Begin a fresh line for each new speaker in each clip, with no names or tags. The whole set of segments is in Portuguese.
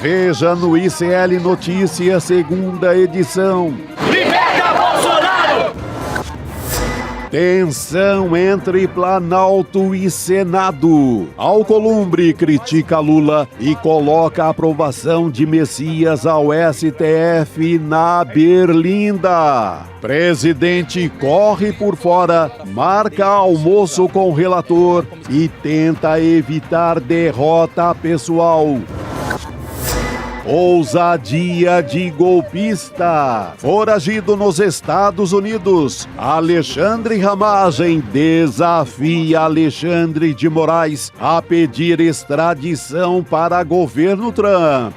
Veja no ICL Notícias, segunda edição.
Liberta Bolsonaro!
Tensão entre Planalto e Senado. Alcolumbre critica Lula e coloca a aprovação de Messias ao STF na berlinda. Presidente corre por fora, marca almoço com o relator e tenta evitar derrota pessoal. Ousadia de golpista. Foragido nos Estados Unidos, Alexandre Ramagem desafia Alexandre de Moraes a pedir extradição para governo Trump.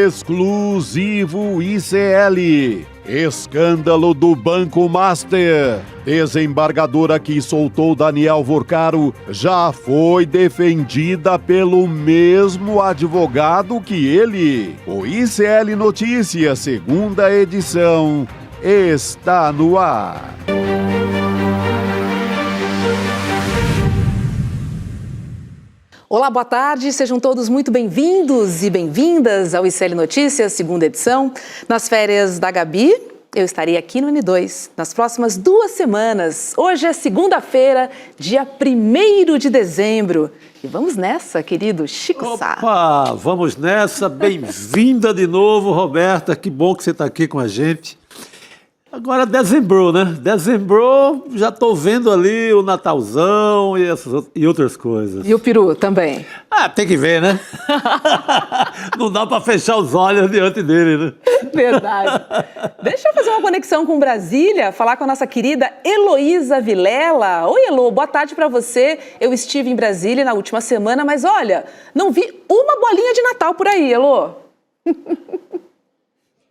Exclusivo ICL. Escândalo do Banco Master. Desembargadora que soltou Daniel Vorcaro já foi defendida pelo mesmo advogado que ele. O ICL Notícias, segunda edição, está no ar.
Olá, boa tarde, sejam todos muito bem-vindos e bem-vindas ao ICL Notícias, segunda edição. Nas férias da Gabi, eu estarei aqui no N2 nas próximas 2 semanas. Hoje é segunda-feira, dia 1º de dezembro. E vamos nessa, querido Chico Sá.
Opa, vamos nessa. Bem-vinda de novo, Roberta. Que bom que você está aqui com a gente. Agora dezembrou, né? Dezembrou, já tô vendo ali o Natalzão e outras coisas.
E o peru também.
Ah, tem que ver, né? Não dá para fechar os olhos diante dele, né?
Verdade. Deixa eu fazer uma conexão com Brasília, falar com a nossa querida Heloísa Vilela. Oi, Elo, boa tarde para você. Eu estive em Brasília na última semana, mas olha, não vi uma bolinha de Natal por aí, Elo.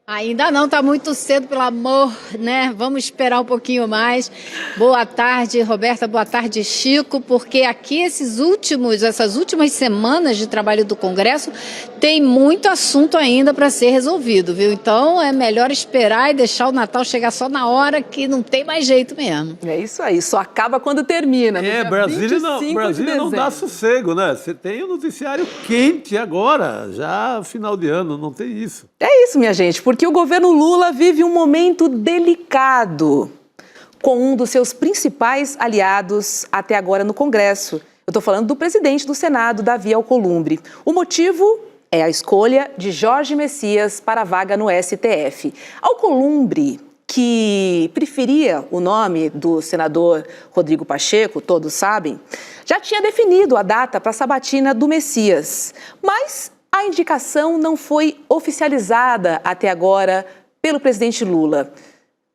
Ainda não, tá muito cedo, pelo amor, né? Vamos esperar um pouquinho mais. Boa tarde, Roberta, boa tarde, Chico, porque aqui essas últimas semanas de trabalho do Congresso tem muito assunto ainda para ser resolvido, viu? Então é melhor esperar e deixar o Natal chegar só na hora que não tem mais jeito mesmo.
É isso aí, só acaba quando termina.
Brasília não dá sossego, né? Você tem o noticiário quente agora, já final de ano, não tem isso.
É isso, minha gente, porque o governo Lula vive um momento delicado com um dos seus principais aliados até agora no Congresso. Eu estou falando do presidente do Senado, Davi Alcolumbre. O motivo é a escolha de Jorge Messias para a vaga no STF. Alcolumbre, que preferia o nome do senador Rodrigo Pacheco, todos sabem, já tinha definido a data para a sabatina do Messias, mas a indicação não foi oficializada até agora pelo presidente Lula.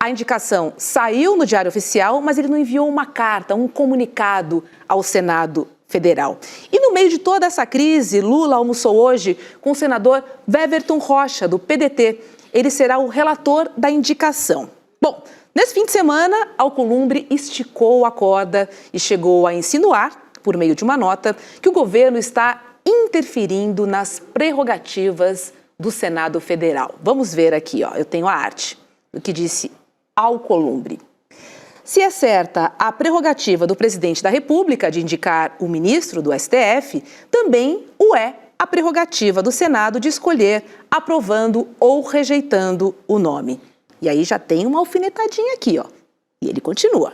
A indicação saiu no Diário Oficial, mas ele não enviou uma carta, um comunicado ao Senado Federal. E no meio de toda essa crise, Lula almoçou hoje com o senador Weverton Rocha, do PDT. Ele será o relator da indicação. Bom, nesse fim de semana, Alcolumbre esticou a corda e chegou a insinuar, por meio de uma nota, que o governo está interferindo nas prerrogativas do Senado Federal. Vamos ver aqui, ó, eu tenho a arte do que disse Alcolumbre. Se é certa a prerrogativa do presidente da República de indicar o ministro do STF, também o é a prerrogativa do Senado de escolher, aprovando ou rejeitando o nome. E aí já tem uma alfinetadinha aqui, ó. E ele continua.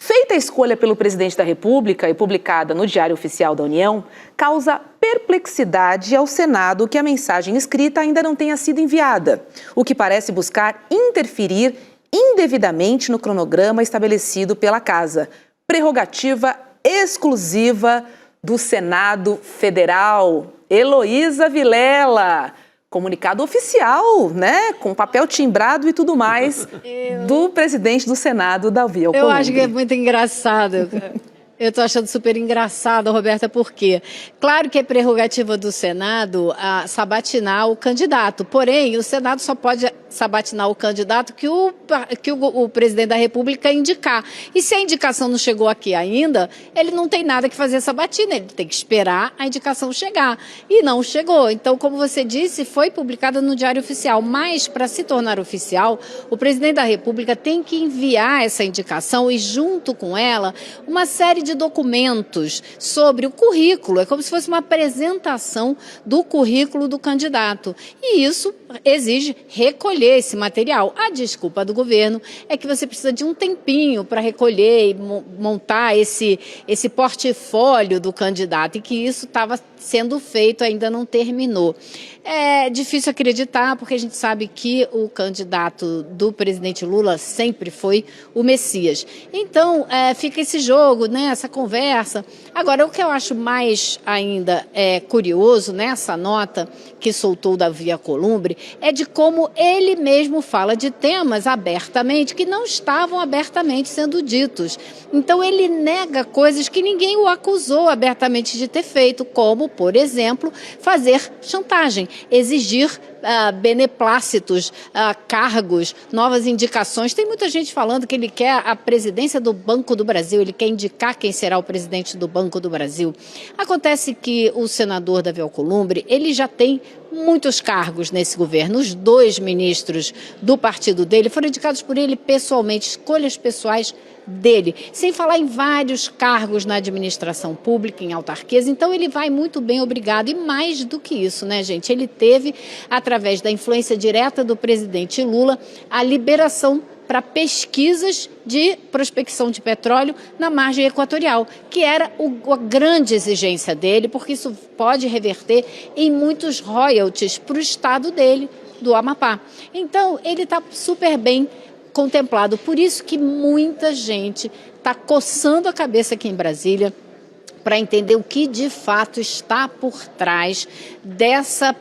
Feita a escolha pelo presidente da República e publicada no Diário Oficial da União, causa perplexidade ao Senado que a mensagem escrita ainda não tenha sido enviada, o que parece buscar interferir indevidamente no cronograma estabelecido pela Casa, prerrogativa exclusiva do Senado Federal. Heloísa Vilela. Comunicado oficial, né, com papel timbrado e tudo mais, do presidente do Senado, Davi Alcolumbre.
Eu acho que é muito engraçado. Eu estou achando super engraçado, Roberta, porque claro que é prerrogativa do Senado sabatinar o candidato, porém o Senado só pode sabatinar o candidato que o presidente da República indicar. E se a indicação não chegou aqui ainda, ele não tem nada que fazer sabatina, ele tem que esperar a indicação chegar. E não chegou. Então, como você disse, foi publicada no Diário Oficial, mas para se tornar oficial, o presidente da República tem que enviar essa indicação e junto com ela uma série de de documentos sobre o currículo, é como se fosse uma apresentação do currículo do candidato. E isso exige recolher esse material. A desculpa do governo é que você precisa de um tempinho para recolher e montar esse portfólio do candidato, e que isso estava sendo feito, ainda não terminou. É difícil acreditar, porque a gente sabe que o candidato do presidente Lula sempre foi o Messias. Então, fica esse jogo, né, essa conversa. Agora, o que eu acho mais ainda curioso nessa nota que soltou o Davi Alcolumbre é de como ele mesmo fala de temas abertamente que não estavam abertamente sendo ditos. Então, ele nega coisas que ninguém o acusou abertamente de ter feito, como, por exemplo, fazer chantagem, exigir beneplácitos, cargos, novas indicações. Tem muita gente falando que ele quer a presidência do Banco do Brasil, ele quer indicar quem será o presidente do Banco do Brasil. Acontece que o senador Davi Alcolumbre, ele já tem muitos cargos nesse governo. Os 2 ministros do partido dele foram indicados por ele pessoalmente, escolhas pessoais dele, sem falar em vários cargos na administração pública, em autarquias. Então ele vai muito bem, obrigado. E mais do que isso, né, gente? Ele teve, através da influência direta do presidente Lula, a liberação para pesquisas de prospecção de petróleo na margem equatorial, que era a grande exigência dele, porque isso pode reverter em muitos royalties para o estado dele, do Amapá. Então, ele está super bem contemplado. Por isso que muita gente está coçando a cabeça aqui em Brasília para entender o que de fato está por trás dessa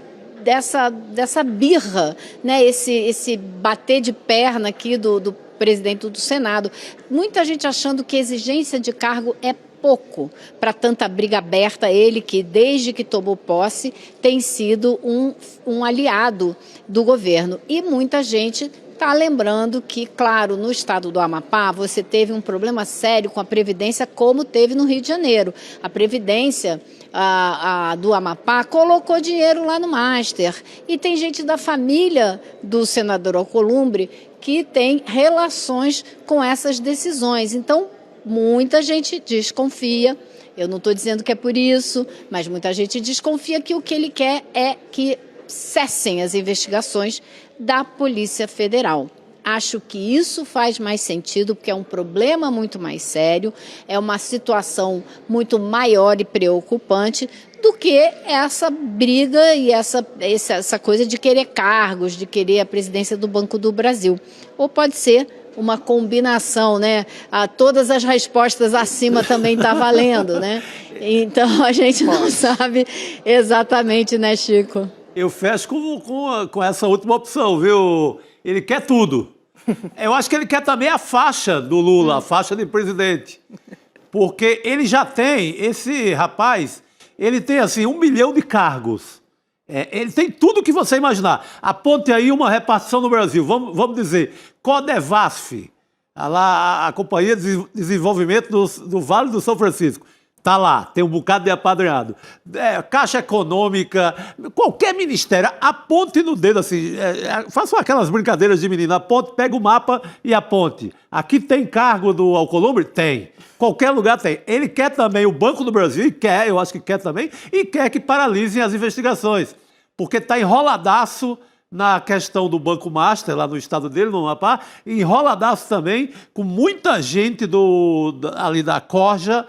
birra, né? Esse bater de perna aqui do presidente do Senado. Muita gente achando que exigência de cargo é pouco para tanta briga aberta. Ele que, desde que tomou posse, tem sido um aliado do governo. E muita gente está lembrando que, claro, no estado do Amapá, você teve um problema sério com a Previdência, como teve no Rio de Janeiro. A Previdência do Amapá colocou dinheiro lá no Master. E tem gente da família do senador Alcolumbre que tem relações com essas decisões. Então, muita gente desconfia. Eu não estou dizendo que é por isso, mas muita gente desconfia que o que ele quer é que cessem as investigações da Polícia Federal. Acho que isso faz mais sentido, porque é um problema muito mais sério, é uma situação muito maior e preocupante do que essa briga e essa coisa de querer cargos, de querer a presidência do Banco do Brasil. Ou pode ser uma combinação, né? Todas as respostas acima também está valendo, né? Então a gente não sabe exatamente, né, Chico?
Eu fecho com essa última opção, viu? Ele quer tudo. Eu acho que ele quer também a faixa do Lula, a faixa de presidente. Porque ele já tem, esse rapaz, ele tem assim 1 milhão de cargos. Ele tem tudo que você imaginar. Aponte aí uma repartição no Brasil. Vamos dizer, Codevasf, a Companhia de Desenvolvimento do Vale do São Francisco. Está lá, tem um bocado de apadrinhado. Caixa Econômica, qualquer ministério, aponte no dedo assim, façam aquelas brincadeiras de menino, aponte, pega o mapa e aponte. Aqui tem cargo do Alcolumbre? Tem. Qualquer lugar tem. Ele quer também o Banco do Brasil, e quer, eu acho que quer também, e quer que paralisem as investigações, porque está enroladaço na questão do Banco Master, lá no estado dele, no Amapá, e enroladaço também com muita gente ali da Corja,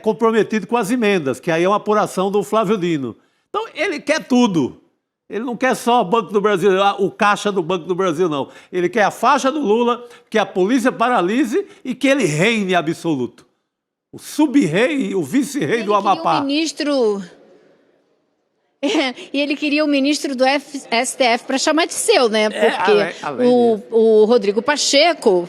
comprometido com as emendas, que aí é uma apuração do Flávio Dino. Então, ele quer tudo. Ele não quer só o Banco do Brasil, o caixa do Banco do Brasil, não. Ele quer a faixa do Lula, que a polícia paralise e que ele reine absoluto. O sub-rei, o vice-rei do Amapá.
E ele queria o ministro do STF para chamar de seu, né? Porque o Rodrigo Pacheco...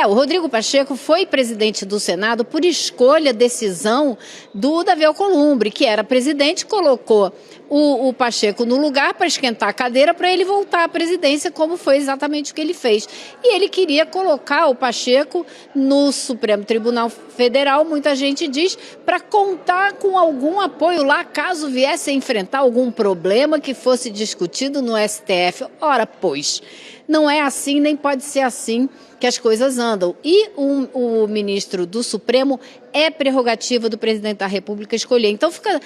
o Rodrigo Pacheco foi presidente do Senado por escolha, decisão do Davi Alcolumbre, que era presidente, colocou o Pacheco no lugar para esquentar a cadeira para ele voltar à presidência, como foi exatamente o que ele fez. E ele queria colocar o Pacheco no Supremo Tribunal Federal, muita gente diz, para contar com algum apoio lá, caso viesse a enfrentar algum problema que fosse discutido no STF. Ora, pois, não é assim, nem pode ser assim que as coisas andam. E o ministro do Supremo é prerrogativa do presidente da República escolher. Então fica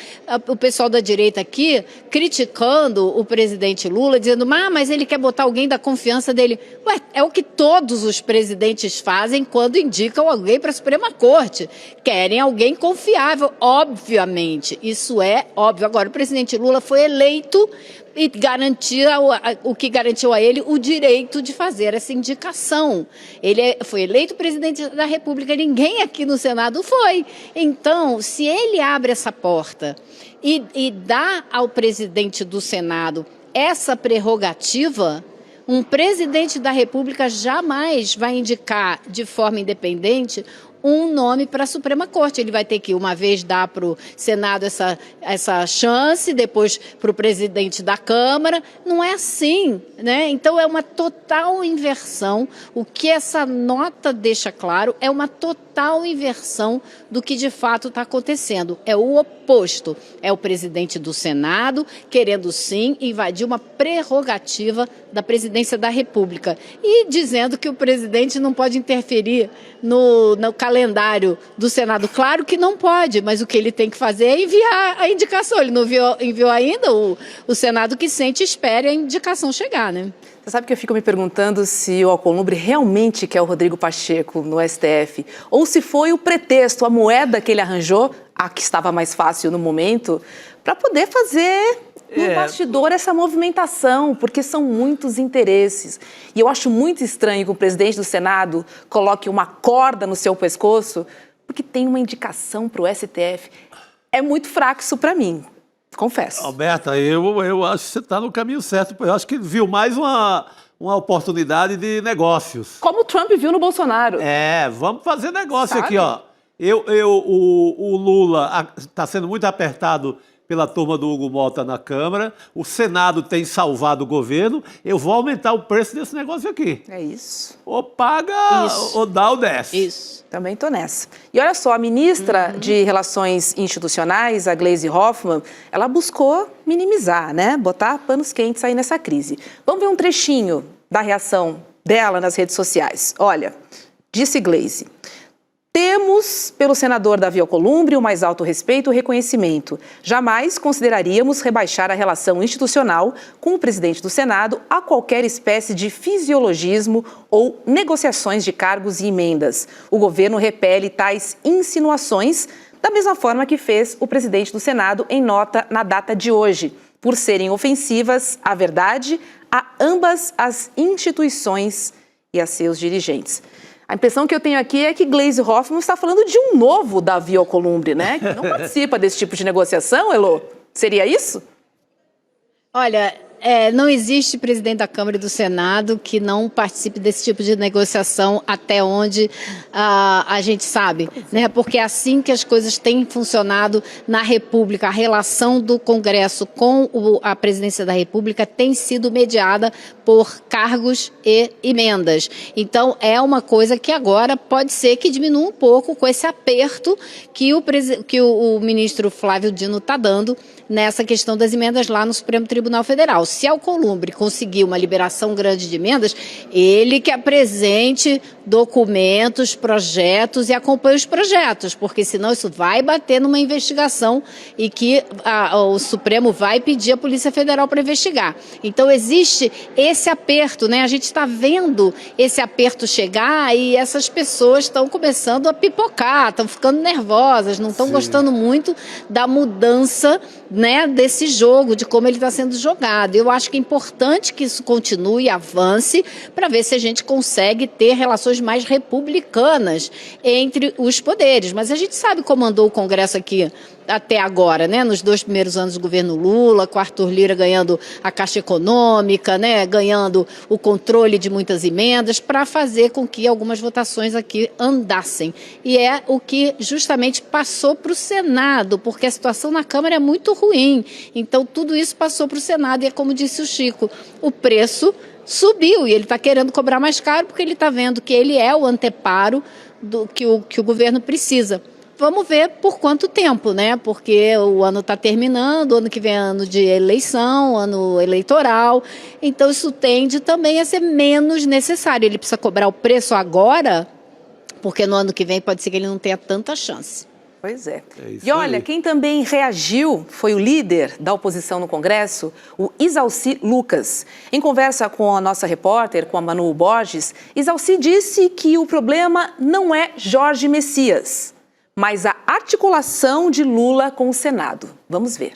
o pessoal da direita aqui criticando o presidente Lula, dizendo, mas ele quer botar alguém da confiança dele. Ué, é o que todos os presidentes fazem quando indicam alguém para a Suprema Corte. Querem alguém confiável, obviamente. Isso é óbvio. Agora, o presidente Lula foi eleito e garantia o que garantiu a ele o direito de fazer essa indicação. Ele foi eleito presidente da República, ninguém aqui no Senado foi. Então, se ele abre essa porta e dá ao presidente do Senado essa prerrogativa, um presidente da República jamais vai indicar de forma independente um nome para a Suprema Corte. Ele vai ter que, uma vez, dar para o Senado essa chance, depois para o presidente da Câmara. Não é assim, né? Então, é uma total inversão. O que essa nota deixa claro é uma total inversão do que, de fato, está acontecendo. É o oposto. É o presidente do Senado querendo, sim, invadir uma prerrogativa da presidência da República e dizendo que o presidente não pode interferir no calendário do Senado. Claro que não pode, mas o que ele tem que fazer é enviar a indicação. Ele não enviou ainda, o Senado que sente espere a indicação chegar, né?
Você sabe que eu fico me perguntando se o Alcolumbre realmente quer o Rodrigo Pacheco no STF, ou se foi o pretexto, a moeda que ele arranjou, a que estava mais fácil no momento, para poder fazer no bastidor essa movimentação, porque são muitos interesses. E eu acho muito estranho que o presidente do Senado coloque uma corda no seu pescoço, porque tem uma indicação para o STF. É muito fraco isso para mim, confesso.
Alberta, eu acho que você está no caminho certo. Eu acho que viu mais uma oportunidade de negócios.
Como o Trump viu no Bolsonaro.
Vamos fazer negócio.
Sabe?
Aqui, ó. O Lula está sendo muito apertado pela turma do Hugo Mota na Câmara, o Senado tem salvado o governo, eu vou aumentar o preço desse negócio aqui.
É isso.
Ou paga, ou dá ou desce.
Isso.
Também estou nessa. E olha só, a ministra de Relações Institucionais, a Gleisi Hoffmann, ela buscou minimizar, né? Botar panos quentes aí nessa crise. Vamos ver um trechinho da reação dela nas redes sociais. Olha, disse Gleisi: temos, pelo senador Davi Alcolumbre, o mais alto respeito e reconhecimento. Jamais consideraríamos rebaixar a relação institucional com o presidente do Senado a qualquer espécie de fisiologismo ou negociações de cargos e emendas. O governo repele tais insinuações da mesma forma que fez o presidente do Senado em nota na data de hoje, por serem ofensivas à verdade, a ambas as instituições e a seus dirigentes. A impressão que eu tenho aqui é que Gleisi Hoffmann está falando de um novo Davi Alcolumbre, né? Que não participa desse tipo de negociação, Elô? Seria isso?
Olha, não existe presidente da Câmara e do Senado que não participe desse tipo de negociação até onde a gente sabe, né? Porque é assim que as coisas têm funcionado na República. A relação do Congresso com a presidência da República tem sido mediada por cargos e emendas. Então, é uma coisa que agora pode ser que diminua um pouco com esse aperto que o ministro Flávio Dino está dando nessa questão das emendas lá no Supremo Tribunal Federal. Se Alcolumbre conseguir uma liberação grande de emendas, ele que apresente documentos, projetos e acompanhe os projetos, porque senão isso vai bater numa investigação e que o Supremo vai pedir à Polícia Federal para investigar. Então existe esse aperto, né? A gente está vendo esse aperto chegar e essas pessoas estão começando a pipocar, estão ficando nervosas, não estão gostando muito da mudança, né, desse jogo, de como ele está sendo jogado. Eu acho que é importante que isso continue, avance, para ver se a gente consegue ter relações mais republicanas entre os poderes. Mas a gente sabe como andou o Congresso aqui até agora, né? Nos 2 primeiros anos do governo Lula, com Arthur Lira ganhando a Caixa Econômica, né? ganhando o controle de muitas emendas para fazer com que algumas votações aqui andassem. E é o que justamente passou para o Senado, porque a situação na Câmara é muito ruim. Então, tudo isso passou para o Senado e é como disse o Chico, o preço subiu e ele está querendo cobrar mais caro porque ele está vendo que ele é o anteparo do que o governo precisa. Vamos ver por quanto tempo, né? Porque o ano está terminando, o ano que vem é ano de eleição, ano eleitoral. Então isso tende também a ser menos necessário. Ele precisa cobrar o preço agora, porque no ano que vem pode ser que ele não tenha tanta chance.
Pois é.
isso
E olha,
aí.
quem também reagiu foi o líder da oposição no Congresso, o Isalci Lucas. Em conversa com a nossa repórter, com a Manu Borges, Isalci disse que o problema não é Jorge Messias, mas a articulação de Lula com o Senado. Vamos ver.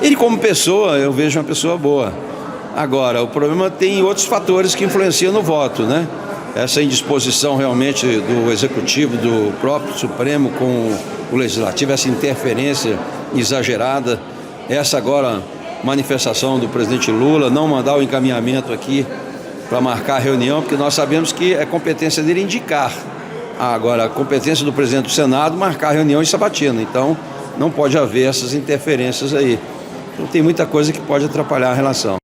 Ele, como pessoa, eu vejo uma pessoa boa. Agora, o problema tem outros fatores que influenciam no voto, né? Essa indisposição realmente do Executivo, do próprio Supremo com o Legislativo, essa interferência exagerada, essa agora manifestação do presidente Lula, não mandar o encaminhamento aqui para marcar a reunião, porque nós sabemos que é competência dele indicar. Agora, a competência do presidente do Senado marcar a reunião em sabatina, então não pode haver essas interferências aí. Então tem muita coisa que pode atrapalhar a relação.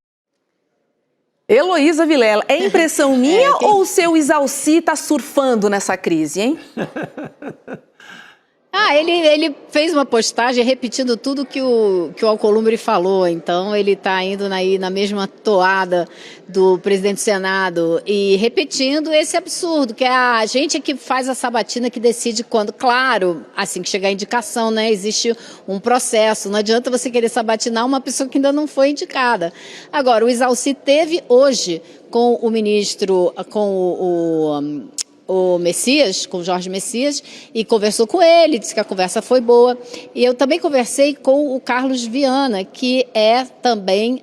Heloísa Vilela, é impressão minha ou o seu Isalci está surfando nessa crise, hein?
Ele fez uma postagem repetindo tudo que o Alcolumbre falou, então ele está indo aí na mesma toada do presidente do Senado e repetindo esse absurdo, que é a gente que faz a sabatina que decide quando. Claro, assim que chegar a indicação, né? Existe um processo, não adianta você querer sabatinar uma pessoa que ainda não foi indicada. Agora, o Isalci teve hoje com o ministro, com o Messias, com o Jorge Messias, e conversou com ele, disse que a conversa foi boa. E eu também conversei com o Carlos Viana, que é também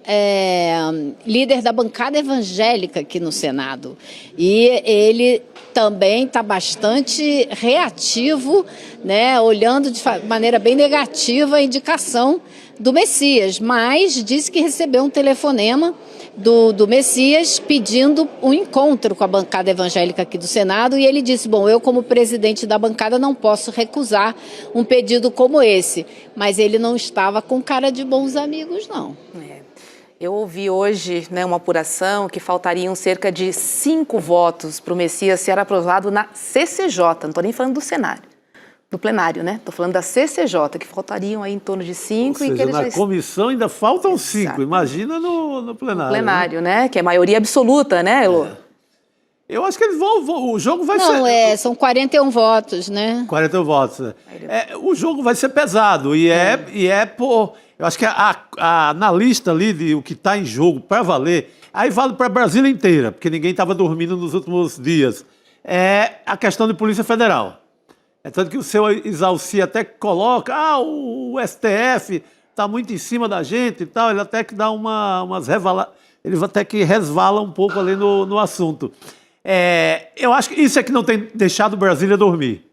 líder da bancada evangélica aqui no Senado. E ele também está bastante reativo, né, olhando de maneira bem negativa a indicação do Messias, mas disse que recebeu um telefonema do Messias pedindo um encontro com a bancada evangélica aqui do Senado e ele disse, bom, eu como presidente da bancada não posso recusar um pedido como esse, mas ele não estava com cara de bons amigos, não.
Eu ouvi hoje, né, uma apuração que faltariam cerca de 5 votos para o Messias ser aprovado na CCJ, não estou nem falando do Senado. Do plenário, né? Estou falando da CCJ, que faltariam aí em torno de 5.
Ou seja,
e que eles
na comissão ainda faltam 5,
Exato.
imagina no plenário.
No plenário, né? Que é maioria absoluta, né, Elô?
Eu acho que eles vão o jogo vai
Não,
ser...
são 41 votos, né?
40 votos. Né? O jogo vai ser pesado e é por... Eu acho que na lista ali de o que está em jogo para valer, aí vale para Brasília inteira, porque ninguém estava dormindo nos últimos dias, é a questão de Polícia Federal. É tanto que o seu Isalci até coloca, o STF está muito em cima da gente e tal, ele até que dá ele até que resvala um pouco ali no assunto. Eu acho que isso é que não tem deixado Brasília dormir.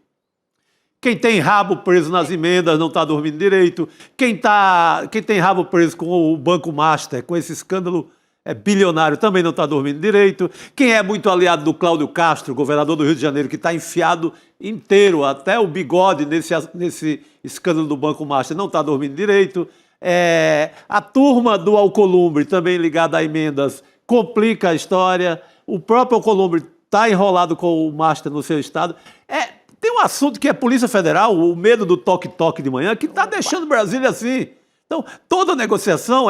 Quem tem rabo preso nas emendas não está dormindo direito. Quem tem rabo preso com o Banco Master, com esse escândalo bilionário, também não está dormindo direito. Quem é muito aliado do Cláudio Castro, governador do Rio de Janeiro, que está enfiado inteiro, até o bigode nesse escândalo do Banco Master, não está dormindo direito. A turma do Alcolumbre, também ligada a emendas, complica a história. O próprio Alcolumbre está enrolado com o Master no seu estado. Tem um assunto que é Polícia Federal, o medo do toque-toque de manhã, que está deixando Brasília assim. Então, toda negociação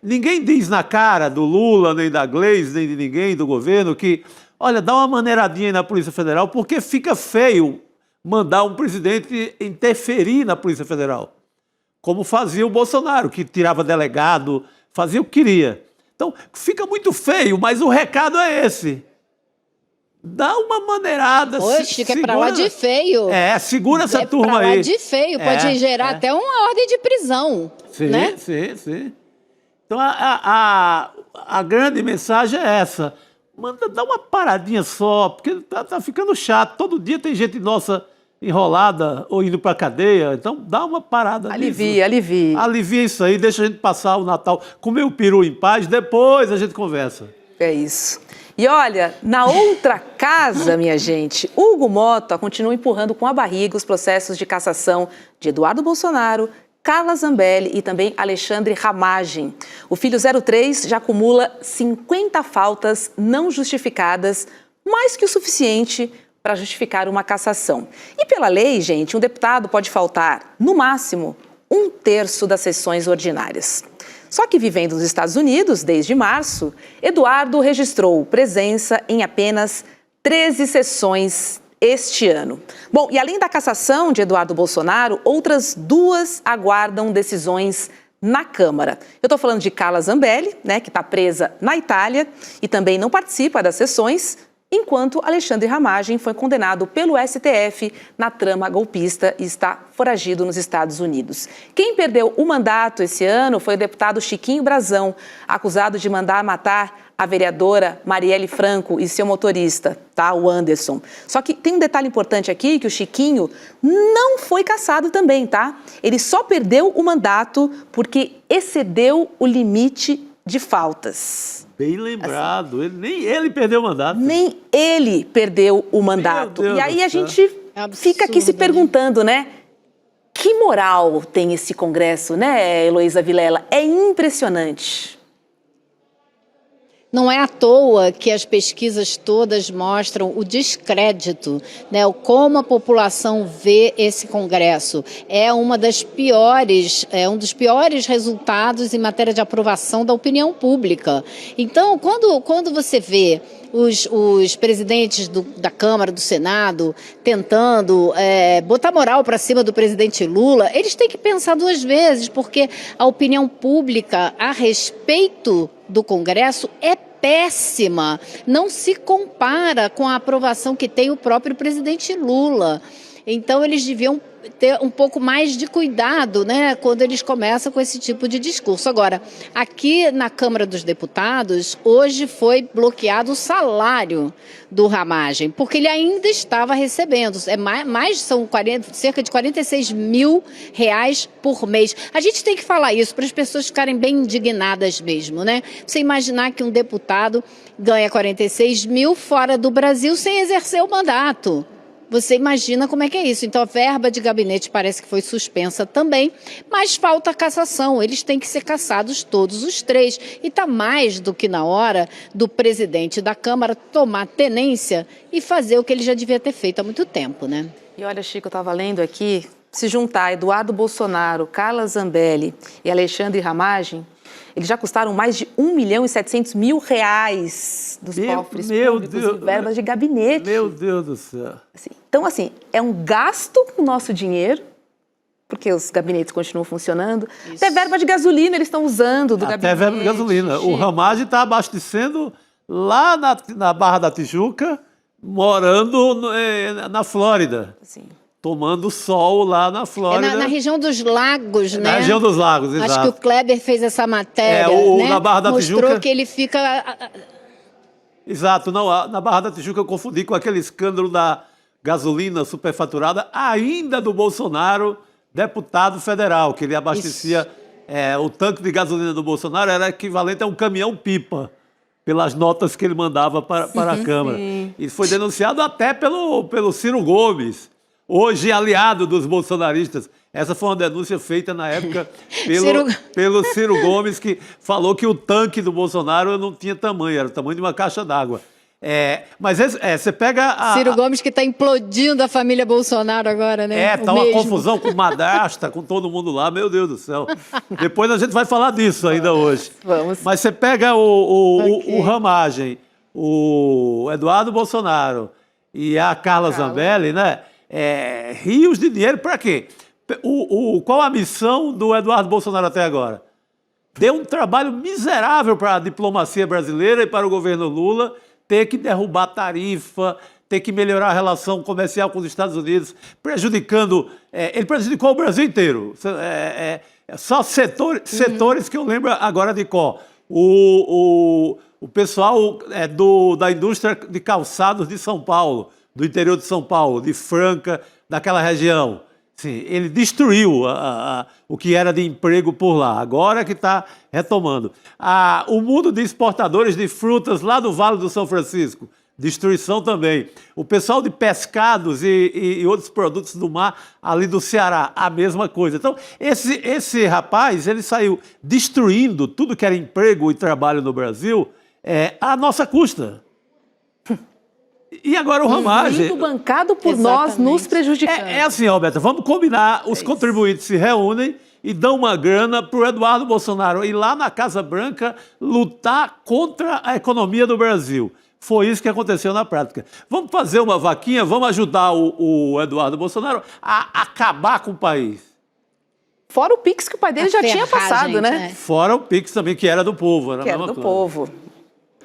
ninguém diz na cara do Lula, nem da Gleisi, nem de ninguém do governo que, olha, dá uma maneiradinha aí na Polícia Federal, porque fica feio mandar um presidente interferir na Polícia Federal, como fazia o Bolsonaro, que tirava delegado, fazia o que queria. Então, fica muito feio, mas o recado é esse. Dá uma maneirada.
Oxe, que é pra lá de feio.
Segura essa turma aí.
É pra lá de feio, pode gerar até uma ordem de prisão.
Sim,
né?
sim. Então, a grande mensagem é essa. Manda dar uma paradinha só, porque tá ficando chato. Todo dia tem gente nossa enrolada ou indo para a cadeia. Então, dá uma parada.
Alivia, alivia.
Alivia isso aí, deixa a gente passar o Natal, comer o peru em paz, depois a gente conversa.
É isso. E olha, na outra casa, minha gente, Hugo Mota continua empurrando com a barriga os processos de cassação de Eduardo Bolsonaro, Carla Zambelli e também Alexandre Ramagem. O filho 03 já acumula 50 faltas não justificadas, mais que o suficiente para justificar uma cassação. E pela lei, gente, um deputado pode faltar, no máximo, 1/3 das sessões ordinárias. Só que vivendo nos Estados Unidos desde março, Eduardo registrou presença em apenas 13 sessões este ano. Bom, e além da cassação de Eduardo Bolsonaro, outras 2 aguardam decisões na Câmara. Eu estou falando de Carla Zambelli, né, que está presa na Itália e também não participa das sessões, enquanto Alexandre Ramagem foi condenado pelo STF na trama golpista e está foragido nos Estados Unidos. Quem perdeu o mandato esse ano foi o deputado Chiquinho Brazão, acusado de mandar matar a vereadora Marielle Franco e seu motorista, tá, o Anderson. Só que tem um detalhe importante aqui, que o Chiquinho não foi cassado também, tá? Ele só perdeu o mandato porque excedeu o limite de faltas.
Bem lembrado, nem ele perdeu o mandato.
Nem ele perdeu o mandato. E aí a gente fica aqui se perguntando, né? Que moral tem esse Congresso, né, Heloísa Vilela? É impressionante.
Não é à toa que as pesquisas todas mostram o descrédito, né? Como a população vê esse Congresso. É uma das piores, um dos piores resultados em matéria de aprovação da opinião pública. Então, quando você vê os presidentes da Câmara, do Senado, tentando botar moral para cima do presidente Lula, eles têm que pensar 2 vezes, porque a opinião pública a respeito do Congresso é péssima, não se compara com a aprovação que tem o próprio presidente Lula. Então, eles deviam ter um pouco mais de cuidado, né, quando eles começam com esse tipo de discurso. Agora, aqui na Câmara dos Deputados, hoje foi bloqueado o salário do Ramagem, porque ele ainda estava recebendo. São cerca de 46 mil reais por mês. A gente tem que falar isso para as pessoas ficarem bem indignadas mesmo, né? Você imaginar que um deputado ganha 46 mil fora do Brasil sem exercer o mandato. Você imagina como é que é isso. Então, a verba de gabinete parece que foi suspensa também, mas falta a cassação. Eles têm que ser cassados todos os 3. E está mais do que na hora do presidente da Câmara tomar tenência e fazer o que ele já devia ter feito há muito tempo, né?
E olha, Chico, eu estava lendo aqui, se juntar Eduardo Bolsonaro, Carla Zambelli e Alexandre Ramagem, eles já custaram mais de 1.700.000 reais dos cofres públicos e verbas de gabinete.
Meu Deus do céu.
Então, assim, é um gasto com o nosso dinheiro, porque os gabinetes continuam funcionando. Isso. Até verba de gasolina eles estão usando do gabinete.
Até verba de gasolina. O Ramagem está abastecendo lá na Barra da Tijuca, morando na Flórida. Sim. Tomando sol lá na Flórida.
Na região dos lagos, né?
Na região dos lagos, exato.
Acho que o Kleber fez essa matéria, né?
Na Barra da Tijuca...
Mostrou que ele fica...
Exato. Não, na Barra da Tijuca eu confundi com aquele escândalo da gasolina superfaturada, ainda do Bolsonaro, deputado federal, que ele abastecia... o tanque de gasolina do Bolsonaro era equivalente a um caminhão-pipa, pelas notas que ele mandava para a Câmara. Sim. Isso foi denunciado até pelo Ciro Gomes, hoje aliado dos bolsonaristas. Essa foi uma denúncia feita na época pelo Ciro Gomes, que falou que o tanque do Bolsonaro não tinha tamanho, era o tamanho de uma caixa d'água. Mas você pega
Ciro Gomes, que está implodindo a família Bolsonaro agora, né?
Tá uma confusão com madrasta, com todo mundo lá, meu Deus do céu. Depois a gente vai falar disso ainda hoje.
Vamos.
Mas você pega o Ramagem, o Eduardo Bolsonaro e a Carla Zambelli, né? Rios de dinheiro para quê? Qual a missão do Eduardo Bolsonaro até agora? Deu um trabalho miserável para a diplomacia brasileira e para o governo Lula ter que derrubar tarifa, ter que melhorar a relação comercial com os Estados Unidos, prejudicando... ele prejudicou o Brasil inteiro. Só setores que eu lembro agora de qual. O pessoal da indústria de calçados de São Paulo, do interior de São Paulo, de Franca, daquela região. Sim, ele destruiu o que era de emprego por lá. Agora que está retomando. O mundo de exportadores de frutas lá do Vale do São Francisco, destruição também. O pessoal de pescados e outros produtos do mar ali do Ceará, a mesma coisa. Então, esse rapaz, ele saiu destruindo tudo que era emprego e trabalho no Brasil à nossa custa. E agora o Ramagem...
Muito bancado por nós, nos prejudicando.
É assim, Roberta, vamos combinar, os contribuintes se reúnem e dão uma grana para o Eduardo Bolsonaro ir lá na Casa Branca lutar contra a economia do Brasil. Foi isso que aconteceu na prática. Vamos fazer uma vaquinha, vamos ajudar o Eduardo Bolsonaro a acabar com o país.
Fora o Pix que o pai dele já tinha passado, né?
Fora o Pix também, que era do povo.
Que era do povo.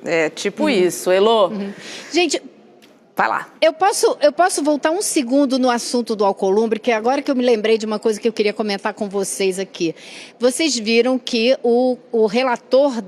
É tipo isso, Elô.
Gente...
Vai lá.
Eu posso voltar um segundo no assunto do Alcolumbre, que agora que eu me lembrei de uma coisa que eu queria comentar com vocês aqui. Vocês viram que o relator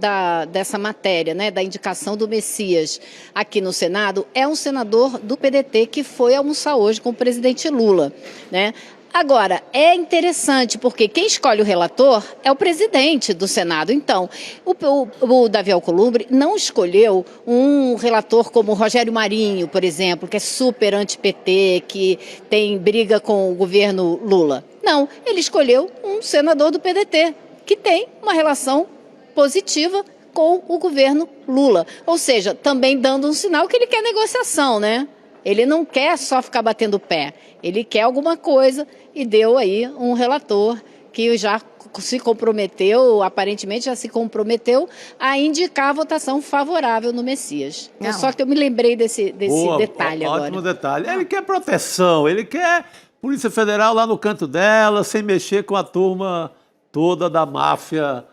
dessa matéria, né, da indicação do Messias aqui no Senado, é um senador do PDT que foi almoçar hoje com o presidente Lula, né? Agora, é interessante porque quem escolhe o relator é o presidente do Senado. Então, o Davi Alcolumbre não escolheu um relator como o Rogério Marinho, por exemplo, que é super anti-PT, que tem briga com o governo Lula. Não, ele escolheu um senador do PDT, que tem uma relação positiva com o governo Lula. Ou seja, também dando um sinal que ele quer negociação, né? Ele não quer só ficar batendo o pé, ele quer alguma coisa e deu aí um relator que já se comprometeu, aparentemente já se comprometeu a indicar a votação favorável no Messias. Só que eu me lembrei desse detalhe agora.
Ótimo detalhe. Ele quer proteção, ele quer Polícia Federal lá no canto dela, sem mexer com a turma toda da máfia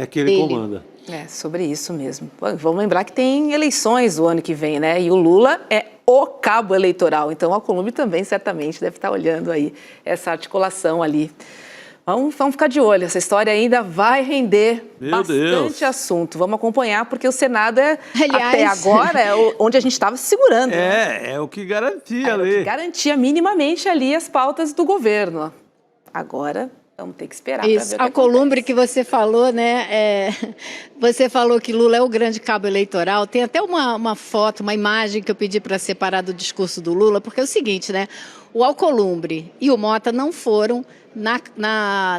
que ele comanda.
É, sobre isso mesmo. Vamos lembrar que tem eleições o ano que vem, né? E o Lula é o cabo eleitoral. Então, o Alcolumbre também, certamente, deve estar olhando aí essa articulação ali. Vamos ficar de olho. Essa história ainda vai render bastante assunto. Vamos acompanhar, porque o Senado até agora, onde a gente estava se segurando.
É o que garantia ali.
O que garantia minimamente ali as pautas do governo. Agora... vamos ter que esperar para ver o que
Alcolumbre que você falou, né? Você falou que Lula é o grande cabo eleitoral. Tem até uma foto, uma imagem que eu pedi para separar do discurso do Lula, porque é o seguinte, né? O Alcolumbre e o Mota não foram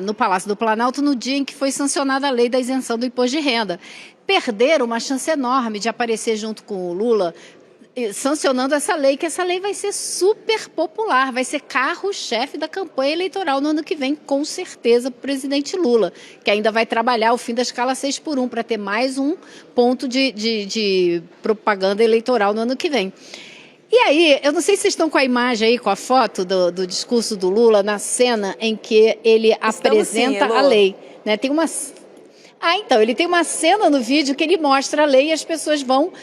no Palácio do Planalto no dia em que foi sancionada a lei da isenção do imposto de renda. Perderam uma chance enorme de aparecer junto com o Lula, sancionando essa lei, que essa lei vai ser super popular, vai ser carro-chefe da campanha eleitoral no ano que vem, com certeza, para o presidente Lula, que ainda vai trabalhar o fim da escala 6x1 para ter mais um ponto de propaganda eleitoral no ano que vem. E aí, eu não sei se vocês estão com a imagem aí, com a foto do discurso do Lula, na cena em que ele apresenta a lei, né? Tem uma... então, ele tem uma cena no vídeo que ele mostra a lei e as pessoas vão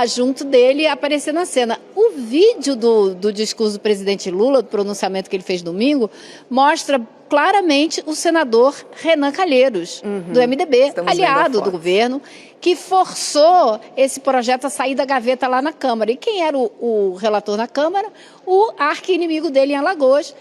junto dele aparecer na cena. O vídeo do discurso do presidente Lula, do pronunciamento que ele fez domingo, mostra claramente o senador Renan Calheiros, do MDB, aliado do governo, que forçou esse projeto a sair da gaveta lá na Câmara. E quem era o relator na Câmara? O arqui-inimigo dele em Alagoas,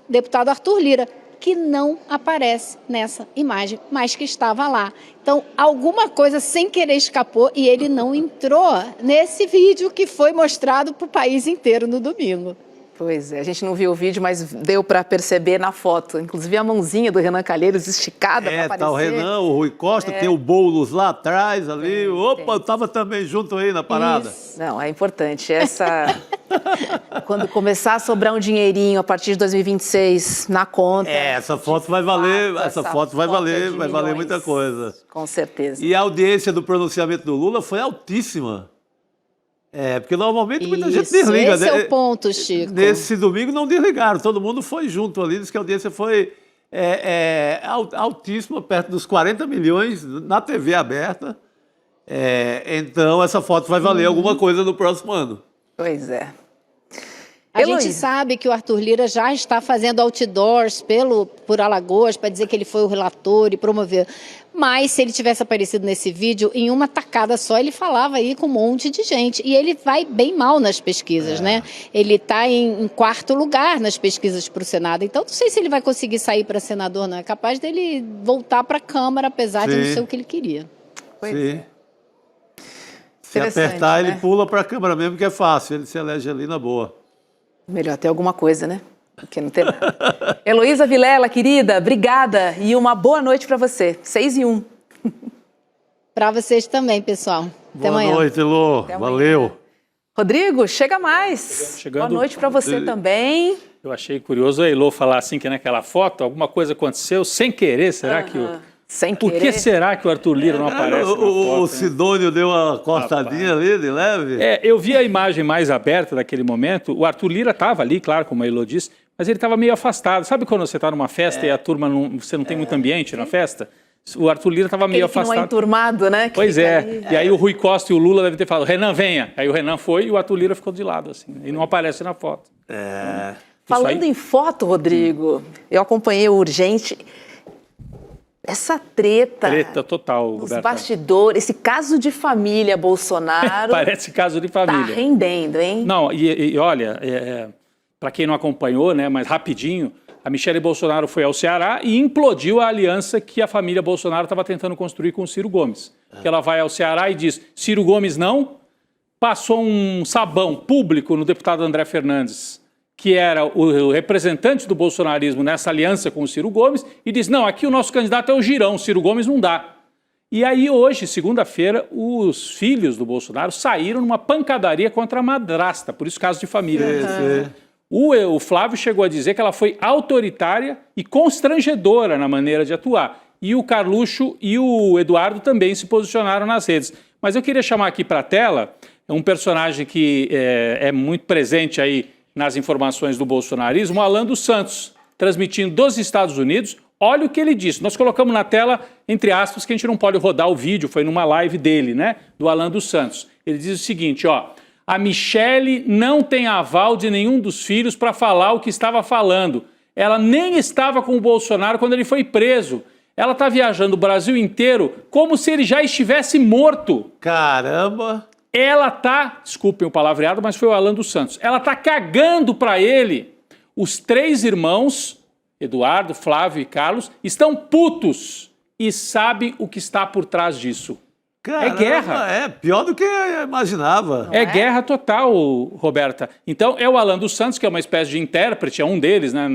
deputado Arthur Lira, que não aparece nessa imagem, mas que estava lá. Então, alguma coisa sem querer escapou e ele não entrou nesse vídeo que foi mostrado para o país inteiro no domingo.
Pois é, a gente não viu o vídeo, mas deu para perceber na foto. Inclusive a mãozinha do Renan Calheiros esticada para aparecer.
Tá o Renan, o Rui Costa, tem o Boulos lá atrás ali. Opa, eu estava também junto aí na parada.
Isso. Não, é importante. Quando começar a sobrar um dinheirinho a partir de 2026 na conta.
Essa foto vai valer, vai valer muita coisa.
Com certeza.
E a audiência do pronunciamento do Lula foi altíssima. Porque normalmente muita gente desliga.
Esse é o ponto, Chico.
Nesse domingo não desligaram, todo mundo foi junto ali, diz que a audiência foi altíssima, perto dos 40 milhões na TV aberta. Então essa foto vai valer alguma coisa no próximo ano.
Pois é.
A
Heloísa.
gente sabe que o Arthur Lira já está fazendo outdoors por Alagoas para dizer que ele foi o relator e promoveu. Mas se ele tivesse aparecido nesse vídeo, em uma tacada só, ele falava aí com um monte de gente. E ele vai bem mal nas pesquisas, né? Ele está em quarto lugar nas pesquisas para o Senado. Então, não sei se ele vai conseguir sair para senador, não. É capaz dele voltar para a Câmara, apesar de não ser o que ele queria.
Sim. Se apertar, ele pula para a Câmara mesmo, que é fácil. Ele se elege ali na boa.
Melhor ter alguma coisa, né? Porque não tem nada. Heloísa Vilela, querida, obrigada e uma boa noite para você. 6:01.
Para vocês também, pessoal. Até amanhã.
Boa noite, Elô.
Até
Valeu.
amanhã. Rodrigo, chega mais.
Chegando.
Boa noite para você também.
Eu achei curioso a Elô falar assim que naquela foto alguma coisa aconteceu sem querer. Será que
Sem
Por
querer.
que será que o Arthur Lira não aparece na foto?
O
né?
Sidônio deu uma cortadinha ali, de leve.
Eu vi a imagem mais aberta daquele momento. O Arthur Lira estava ali, claro, como a Elô disse, mas ele estava meio afastado. Sabe quando você está numa festa e a turma você não tem muito ambiente na festa? O Arthur Lira estava meio
Aquele que
afastado.
não é enturmado, né? Que
Pois
fica
é.
ali.
E aí o Rui Costa e o Lula devem ter falado, Renan, venha. Aí o Renan foi e o Arthur Lira ficou de lado, assim. E não aparece na foto.
Falando em foto, Rodrigo, eu acompanhei o Urgente. Essa treta
Treta total,
nos
Roberta.
bastidores, esse caso de família Bolsonaro
Parece caso de
tá
família.
rendendo, hein?
Não, e olha, para quem não acompanhou, né, mas rapidinho, a Michele Bolsonaro foi ao Ceará e implodiu a aliança que a família Bolsonaro estava tentando construir com o Ciro Gomes. Que ela vai ao Ceará e diz, Ciro Gomes não, passou um sabão público no deputado André Fernandes, que era o representante do bolsonarismo nessa aliança com o Ciro Gomes, e diz, não, aqui o nosso candidato é o Girão, Ciro Gomes não dá. E aí hoje, segunda-feira, os filhos do Bolsonaro saíram numa pancadaria contra a madrasta, por isso caso de família. O Flávio chegou a dizer que ela foi autoritária e constrangedora na maneira de atuar. E o Carluxo e o Eduardo também se posicionaram nas redes. Mas eu queria chamar aqui para a tela um personagem que é muito presente aí nas informações do bolsonarismo, o Alan dos Santos, transmitindo dos Estados Unidos. Olha o que ele disse. Nós colocamos na tela, entre aspas, que a gente não pode rodar o vídeo, foi numa live dele, né, do Alan dos Santos. Ele diz o seguinte, ó, a Michele não tem aval de nenhum dos filhos para falar o que estava falando. Ela nem estava com o Bolsonaro quando ele foi preso. Ela está viajando o Brasil inteiro como se ele já estivesse morto.
Caramba!
Ela tá, desculpem o palavreado, mas foi o Alan dos Santos. Ela tá cagando para ele. Os três irmãos, Eduardo, Flávio e Carlos, estão putos e sabem o que está por trás disso.
Caramba,
É guerra.
É pior do que eu imaginava.
É guerra total, Roberta. Então, é o Alan dos Santos, que é uma espécie de intérprete, é um deles, né,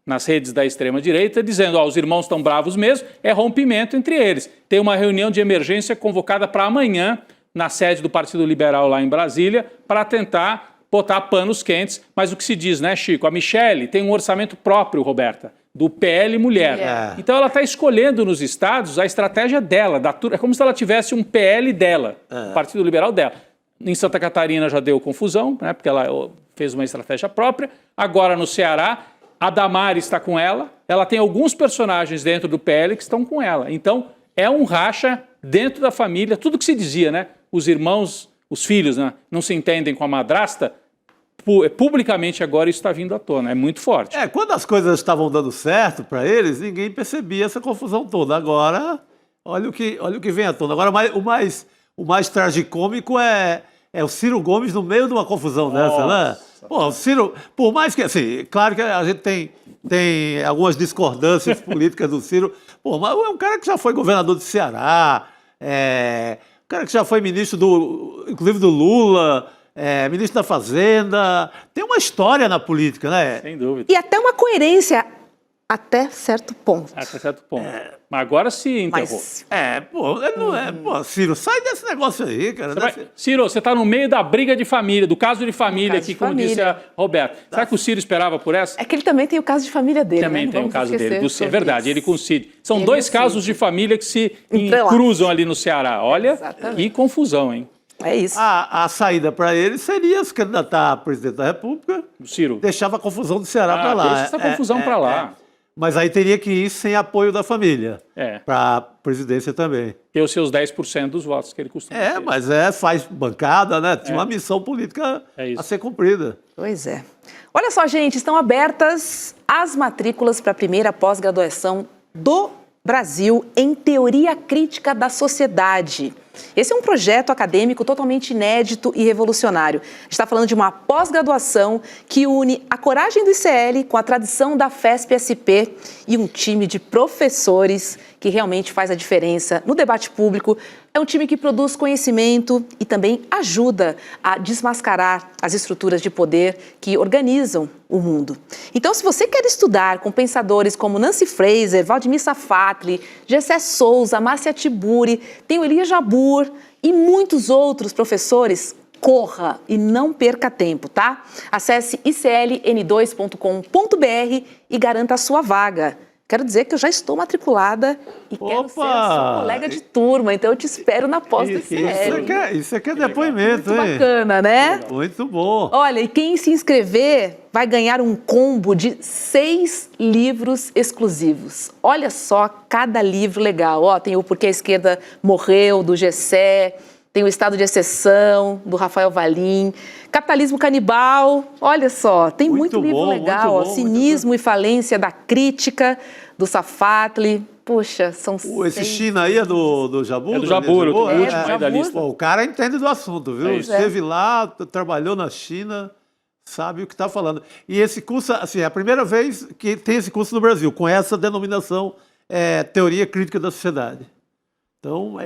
nas redes da extrema-direita, dizendo, ó, os irmãos estão bravos mesmo, é rompimento entre eles. Tem uma reunião de emergência convocada para amanhã, na sede do Partido Liberal lá em Brasília, para tentar botar panos quentes. Mas o que se diz, né, Chico? A Michele tem um orçamento próprio, Roberta, do PL Mulher. Então ela está escolhendo nos estados a estratégia dela. É como se ela tivesse um PL dela, o Partido Liberal dela. Em Santa Catarina já deu confusão, né, porque ela fez uma estratégia própria. Agora no Ceará, a Damares está com ela. Ela tem alguns personagens dentro do PL que estão com ela. Então é um racha dentro da família. Tudo que se dizia, né? Os irmãos, os filhos, né, não se entendem com a madrasta, publicamente agora isso está vindo à tona, é muito forte.
Quando as coisas estavam dando certo para eles, ninguém percebia essa confusão toda. Agora, olha o que vem à tona. Agora, o mais tragicômico é o Ciro Gomes no meio de uma confusão dessa, né? Pô, o Ciro, por mais que, assim, claro que a gente tem algumas discordâncias políticas do Ciro, pô, mas é um cara que já foi governador do Ceará, um cara que já foi ministro inclusive do Lula, ministro da Fazenda, tem uma história na política, né?
Sem dúvida.
E até uma coerência até certo ponto.
Até certo ponto. Mas agora se enterrou.
Mas
Ele não é. Pô, Ciro, sai desse negócio aí, cara.
Ciro, você está no meio da briga de família, do caso de família
caso
aqui,
de
como
família.
disse a Roberta. Será que o Ciro esperava por essa?
é que ele também tem o caso de família dele,
Também
né?
tem o
Vamos
caso
esquecer
dele. É
sobre
verdade,
isso.
ele com o Cid. São
Ele
dois
e o
casos
Cid.
de família que se
Entrelaçam.
cruzam ali no Ceará. Olha,
Exatamente.
que confusão, hein?
É isso.
A saída para ele seria se candidatar a presidente da República,
O Ciro.
deixava a confusão do Ceará para lá.
Deixa essa confusão para lá.
Mas aí teria que ir sem apoio da família. Para a presidência também.
Ter os seus 10% dos votos que ele costuma ter.
Mas faz bancada, né? Tinha uma missão política a ser cumprida.
Pois é. Olha só, gente, estão abertas as matrículas para a primeira pós-graduação do Brasil em Teoria Crítica da Sociedade. Esse é um projeto acadêmico totalmente inédito e revolucionário. A gente está falando de uma pós-graduação que une a coragem do ICL com a tradição da FESP-SP e um time de professores que realmente faz a diferença no debate público. É um time que produz conhecimento e também ajuda a desmascarar as estruturas de poder que organizam o mundo. Então, se você quer estudar com pensadores como Nancy Fraser, Vladimir Safatli, Gessé Souza, Márcia Tiburi, tem o Elias Jabbour e muitos outros professores, corra e não perca tempo, tá? Acesse icln2.com.br e garanta a sua vaga. Quero dizer que eu já estou matriculada e quero ser a sua colega de turma, então eu te espero na pós do ICL.
Isso é depoimento,
Muito
hein?
bacana, né?
Muito bom.
Olha, e quem se inscrever vai ganhar um combo de 6 livros exclusivos. Olha só, cada livro legal. Ó, tem o Porquê a Esquerda Morreu, do Gessé, tem o Estado de Exceção, do Rafael Valim, Capitalismo Canibal, olha só, tem muito livro legal, ó, Cinismo e Falência da Crítica, do Safatli. Poxa, são
Esse China aí é do Jabbour?
É do Jabbour, o último aí da
Jabbour.
lista.
O cara entende do assunto, viu? Esteve lá, trabalhou na China, sabe o que está falando. E esse curso, assim, é a primeira vez que tem esse curso no Brasil, com essa denominação, Teoria Crítica da Sociedade. Então,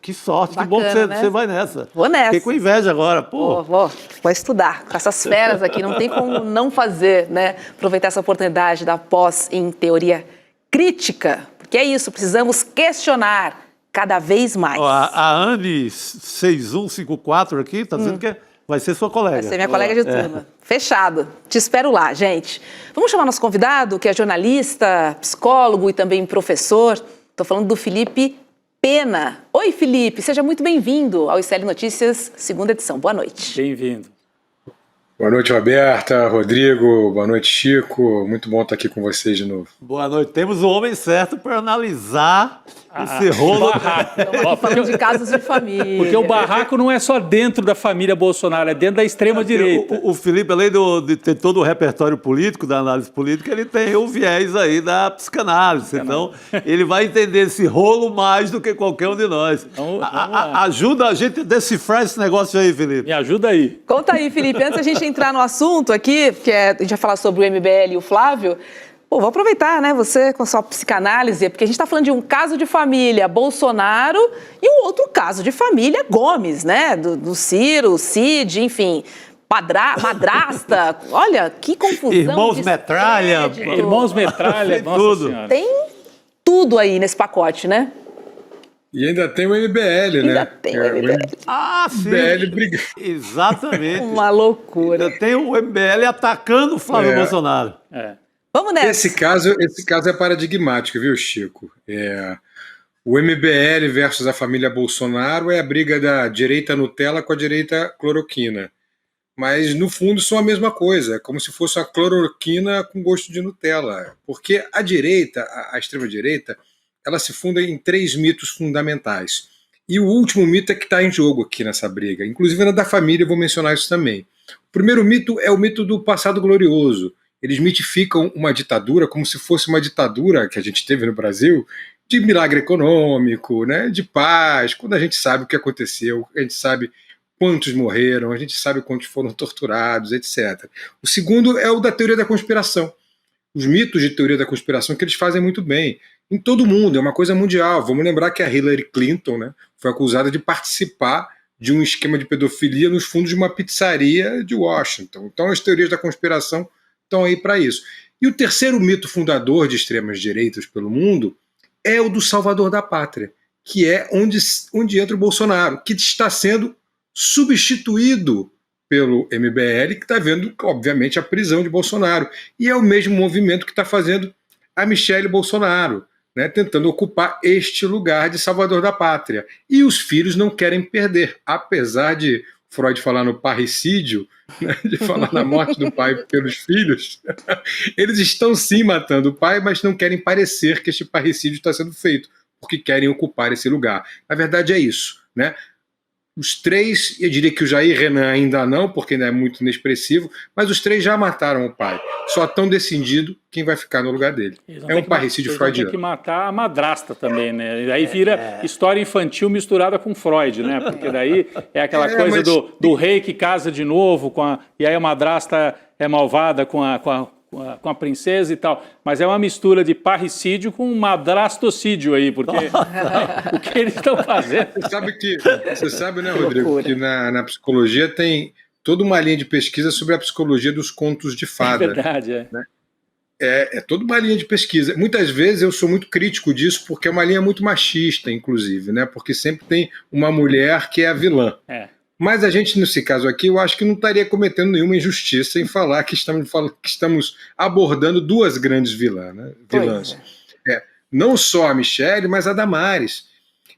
que sorte,
Bacana,
que bom que você,
né?
você vai nessa.
Vou nessa.
Fiquei com inveja agora, pô.
Vou estudar. Com essas feras aqui, não tem como não fazer, né? Aproveitar essa oportunidade da pós em teoria crítica. Porque é isso, precisamos questionar cada vez mais.
Ó, a Anne 6154 aqui está dizendo que vai ser sua colega.
Vai ser minha colega de turma. Fechado. Te espero lá, gente. Vamos chamar nosso convidado, que é jornalista, psicólogo e também professor. Estou falando do Felipe Pena. Oi, Felipe. Seja muito bem-vindo ao ICL Notícias, segunda edição. Boa noite.
Bem-vindo.
Boa noite, Roberta, Rodrigo, boa noite, Chico. Muito bom estar aqui com vocês de novo.
Boa noite. Temos o homem certo para analisar esse rolo.
Estamos aqui falando de casos de família.
Porque o barraco não é só dentro da família Bolsonaro, é dentro da extrema-direita.
O Felipe, além de ter todo o repertório político, da análise política, ele tem o viés aí da psicanálise. Então, ele vai entender esse rolo mais do que qualquer um de nós. Ajuda a gente a decifrar esse negócio aí, Felipe.
Me ajuda aí.
Conta aí, Felipe. Antes da gente entrar no assunto aqui, que a gente vai falar sobre o MBL e o Flávio, vou aproveitar, né, você com a sua psicanálise, porque a gente está falando de um caso de família Bolsonaro e um outro caso de família Gomes, né, do Ciro, Cid, enfim, madrasta, olha, que confusão.
Irmãos Metralha.
Irmãos Metralha, nossa
tudo.
senhora.
Tem tudo aí nesse pacote, né?
E ainda tem o MBL, né?
Ainda tem o MBL.
Ah, sim.
MBL briga.
Exatamente.
Uma loucura.
Ainda tem o MBL atacando o Flávio Bolsonaro.
Vamos nessa.
Esse caso é paradigmático, viu, Chico? O MBL versus a família Bolsonaro é a briga da direita Nutella com a direita cloroquina. Mas, no fundo, são a mesma coisa, como se fosse uma cloroquina com gosto de Nutella. Porque a direita, a extrema-direita, ela se funda em 3 mitos fundamentais. E o último mito é que está em jogo aqui nessa briga. Inclusive na da família, eu vou mencionar isso também. O primeiro mito é o mito do passado glorioso. Eles mitificam uma ditadura como se fosse uma ditadura que a gente teve no Brasil, de milagre econômico, né, de paz, quando a gente sabe o que aconteceu, a gente sabe quantos morreram, a gente sabe quantos foram torturados, etc. O segundo é o da teoria da conspiração. Os mitos de teoria da conspiração que eles fazem muito bem. Em todo o mundo, é uma coisa mundial. Vamos lembrar que a Hillary Clinton, né, foi acusada de participar de um esquema de pedofilia nos fundos de uma pizzaria de Washington. Então as teorias da conspiração estão aí para isso. E o terceiro mito fundador de extremas direitas pelo mundo é o do salvador da pátria, que é onde entra o Bolsonaro, que está sendo substituído pelo MBL, que está vendo, obviamente, a prisão de Bolsonaro. E é o mesmo movimento que está fazendo a Michelle Bolsonaro, né, tentando ocupar este lugar de salvador da pátria. E os filhos não querem perder, apesar de Freud falar no parricídio, né, de falar na morte do pai pelos filhos, eles estão sim matando o pai, mas não querem parecer que este parricídio está sendo feito, porque querem ocupar esse lugar. Na verdade é isso, né? Os três, eu diria que o Jair Renan ainda não, porque ainda é muito inexpressivo, mas os três já mataram o pai. Só estão decidindo quem vai ficar no lugar dele. É um parricídio freudiano.
Tem que matar a madrasta também, né? E aí vira história infantil misturada com Freud, né? Porque daí é aquela coisa do rei que casa de novo, e aí a madrasta é malvada com a princesa e tal, mas é uma mistura de parricídio com madrastocídio aí, porque o que eles estão fazendo...
Você sabe, né, Rodrigo, que na psicologia tem toda uma linha de pesquisa sobre a psicologia dos contos de fada.
É verdade,
né? É toda uma linha de pesquisa. Muitas vezes eu sou muito crítico disso, porque é uma linha muito machista, inclusive, né? Porque sempre tem uma mulher que é a vilã. Mas a gente, nesse caso aqui, eu acho que não estaria cometendo nenhuma injustiça em falar que estamos abordando duas grandes vilãs. Não só a Michelle, mas a Damares.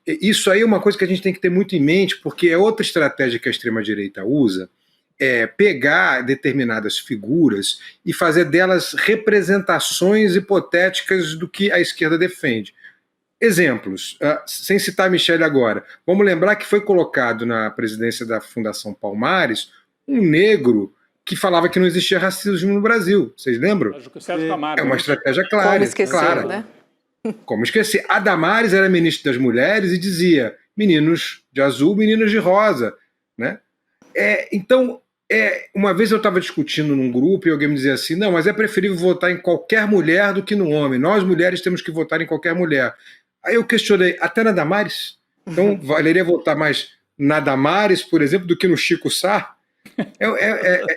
Isso aí é uma coisa que a gente tem que ter muito em mente, porque é outra estratégia que a extrema-direita usa, é pegar determinadas figuras e fazer delas representações hipotéticas do que a esquerda defende. Exemplos, sem citar a Michelle agora, vamos lembrar que foi colocado na presidência da Fundação Palmares um negro que falava que não existia racismo no Brasil. Vocês lembram? É uma estratégia clara.
Como esquecer, né?
Como esquecer? A Damares era ministra das Mulheres e dizia meninos de azul, meninos de rosa. Né? Então, uma vez eu estava discutindo num grupo e alguém me dizia assim, não, mas é preferível votar em qualquer mulher do que no homem. Nós, mulheres, temos que votar em qualquer mulher. Aí eu questionei, até na Damares? Então, valeria votar mais na Damares, por exemplo, do que no Chico Sá?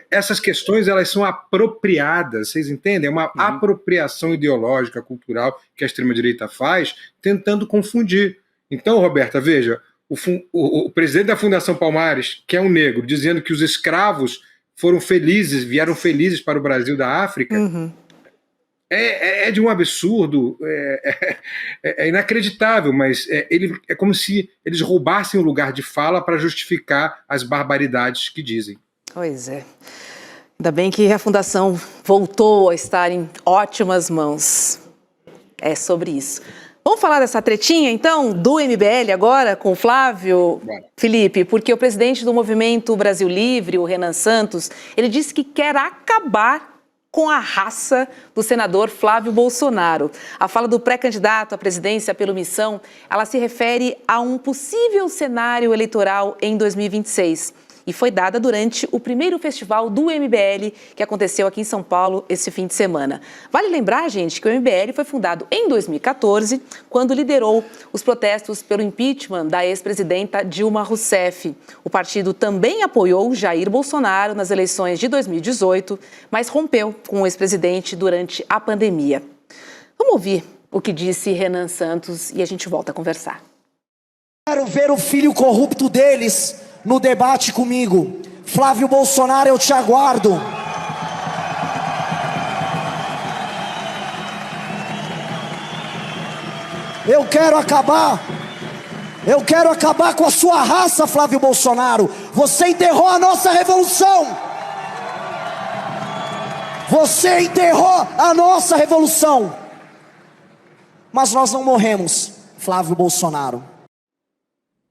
Essas questões, elas são apropriadas, vocês entendem? É uma apropriação ideológica, cultural, que a extrema-direita faz, tentando confundir. Então, Roberta, veja, o presidente da Fundação Palmares, que é um negro, dizendo que os escravos vieram felizes para o Brasil da África, é de um absurdo, é inacreditável, mas é como se eles roubassem o lugar de fala para justificar as barbaridades que dizem.
Pois é. Ainda bem que a Fundação voltou a estar em ótimas mãos. É sobre isso. Vamos falar dessa tretinha, então, do MBL agora, com o Flávio, Felipe, porque o presidente do Movimento Brasil Livre, o Renan Santos, ele disse que quer acabar com a raça do senador Flávio Bolsonaro. A fala do pré-candidato à presidência pelo Missão, ela se refere a um possível cenário eleitoral em 2026. E foi dada durante o primeiro festival do MBL, que aconteceu aqui em São Paulo esse fim de semana. Vale lembrar, gente, que o MBL foi fundado em 2014, quando liderou os protestos pelo impeachment da ex-presidenta Dilma Rousseff. O partido também apoiou Jair Bolsonaro nas eleições de 2018, mas rompeu com o ex-presidente durante a pandemia. Vamos ouvir o que disse Renan Santos e a gente volta a conversar.
Quero ver o filho corrupto deles no debate comigo. Flávio Bolsonaro, eu te aguardo. Eu quero acabar com a sua raça, Flávio Bolsonaro. Você enterrou a nossa revolução. Você enterrou a nossa revolução. Mas nós não morremos, Flávio Bolsonaro.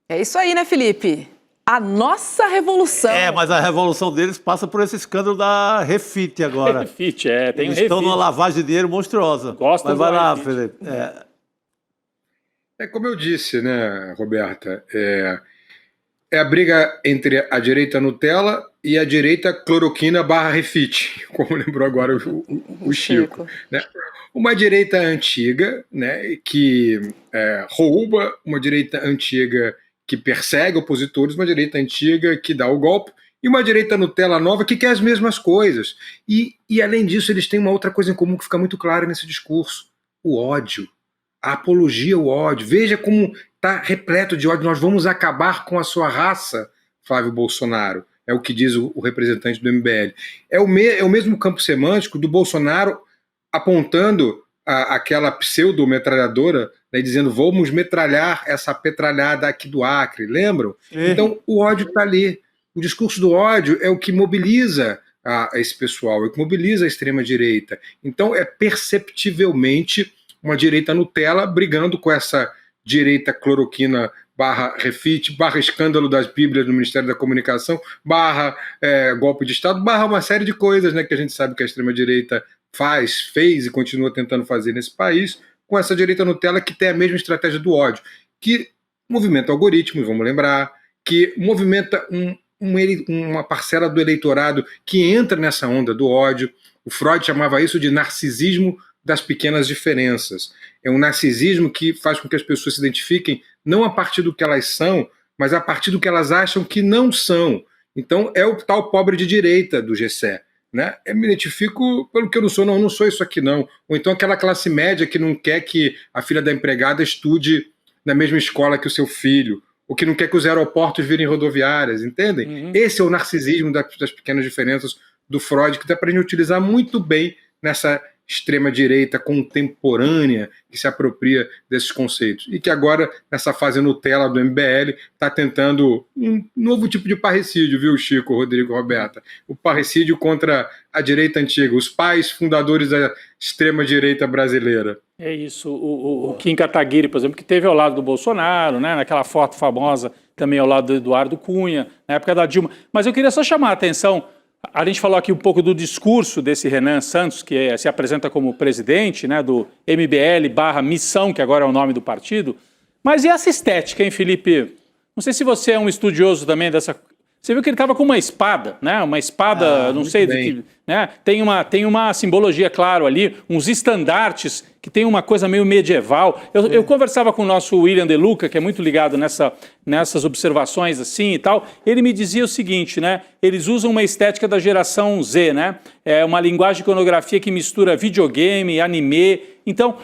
É isso aí, né, Felipe? A nossa revolução.
Mas a revolução deles passa por esse escândalo da Refit agora.
Refit, tem
Eles estão numa lavagem de dinheiro monstruosa.
Gostam.
Mas vai lá, Felipe.
Como eu disse, né, Roberta, é a briga entre a direita Nutella e a direita cloroquina / Refit, como lembrou agora o Chico. Né? Uma direita antiga, né, que rouba, uma direita antiga que persegue opositores, uma direita antiga que dá o golpe, e uma direita Nutella nova que quer as mesmas coisas. E além disso, eles têm uma outra coisa em comum que fica muito clara nesse discurso: o ódio, a apologia ao ódio. Veja como está repleto de ódio. Nós vamos acabar com a sua raça, Flávio Bolsonaro, é o que diz o representante do MBL. É o mesmo campo semântico do Bolsonaro apontando aquela pseudo-metralhadora, né, dizendo vamos metralhar essa petralhada aqui do Acre, lembram? Então o ódio está ali. O discurso do ódio é o que mobiliza esse pessoal, é o que mobiliza a extrema-direita. Então é perceptivelmente uma direita Nutella brigando com essa direita cloroquina barra refit, barra escândalo das Bíblias no Ministério da Comunicação, barra golpe de Estado, barra uma série de coisas, né, que a gente sabe que a extrema-direita fez e continua tentando fazer nesse país, com essa direita Nutella que tem a mesma estratégia do ódio, que movimenta algoritmos, vamos lembrar, que movimenta uma parcela do eleitorado que entra nessa onda do ódio. O Freud chamava isso de narcisismo das pequenas diferenças. É um narcisismo que faz com que as pessoas se identifiquem não a partir do que elas são, mas a partir do que elas acham que não são. Então é o tal pobre de direita do Gessé, né? Eu me identifico pelo que eu não sou isso aqui não. Ou então aquela classe média que não quer que a filha da empregada estude na mesma escola que o seu filho, ou que não quer que os aeroportos virem rodoviárias, entendem? Uhum. Esse é o narcisismo das pequenas diferenças do Freud, que dá para a gente utilizar muito bem nessa extrema-direita contemporânea que se apropria desses conceitos. E que agora, nessa fase Nutella do MBL, está tentando um novo tipo de parricídio, viu, Chico, Rodrigo, Roberta? O parricídio contra a direita antiga, os pais fundadores da extrema-direita brasileira.
É isso. O Kim Kataguiri, por exemplo, que esteve ao lado do Bolsonaro, né, naquela foto famosa, também ao lado do Eduardo Cunha, na época da Dilma. Mas eu queria só chamar a atenção. A gente falou aqui um pouco do discurso desse Renan Santos, que se apresenta como presidente, né, do MBL/Missão, que agora é o nome do partido. Mas e essa estética, hein, Felipe? Não sei se você é um estudioso também dessa... Você viu que ele estava com uma espada, né? Uma espada, não sei do que... Né? Tem uma simbologia, claro, ali, uns estandartes que tem uma coisa meio medieval. Eu conversava com o nosso William De Luca, que é muito ligado nessas observações assim e tal. Ele me dizia o seguinte, né? Eles usam uma estética da geração Z, né? É uma linguagem de iconografia que mistura videogame, anime. Então...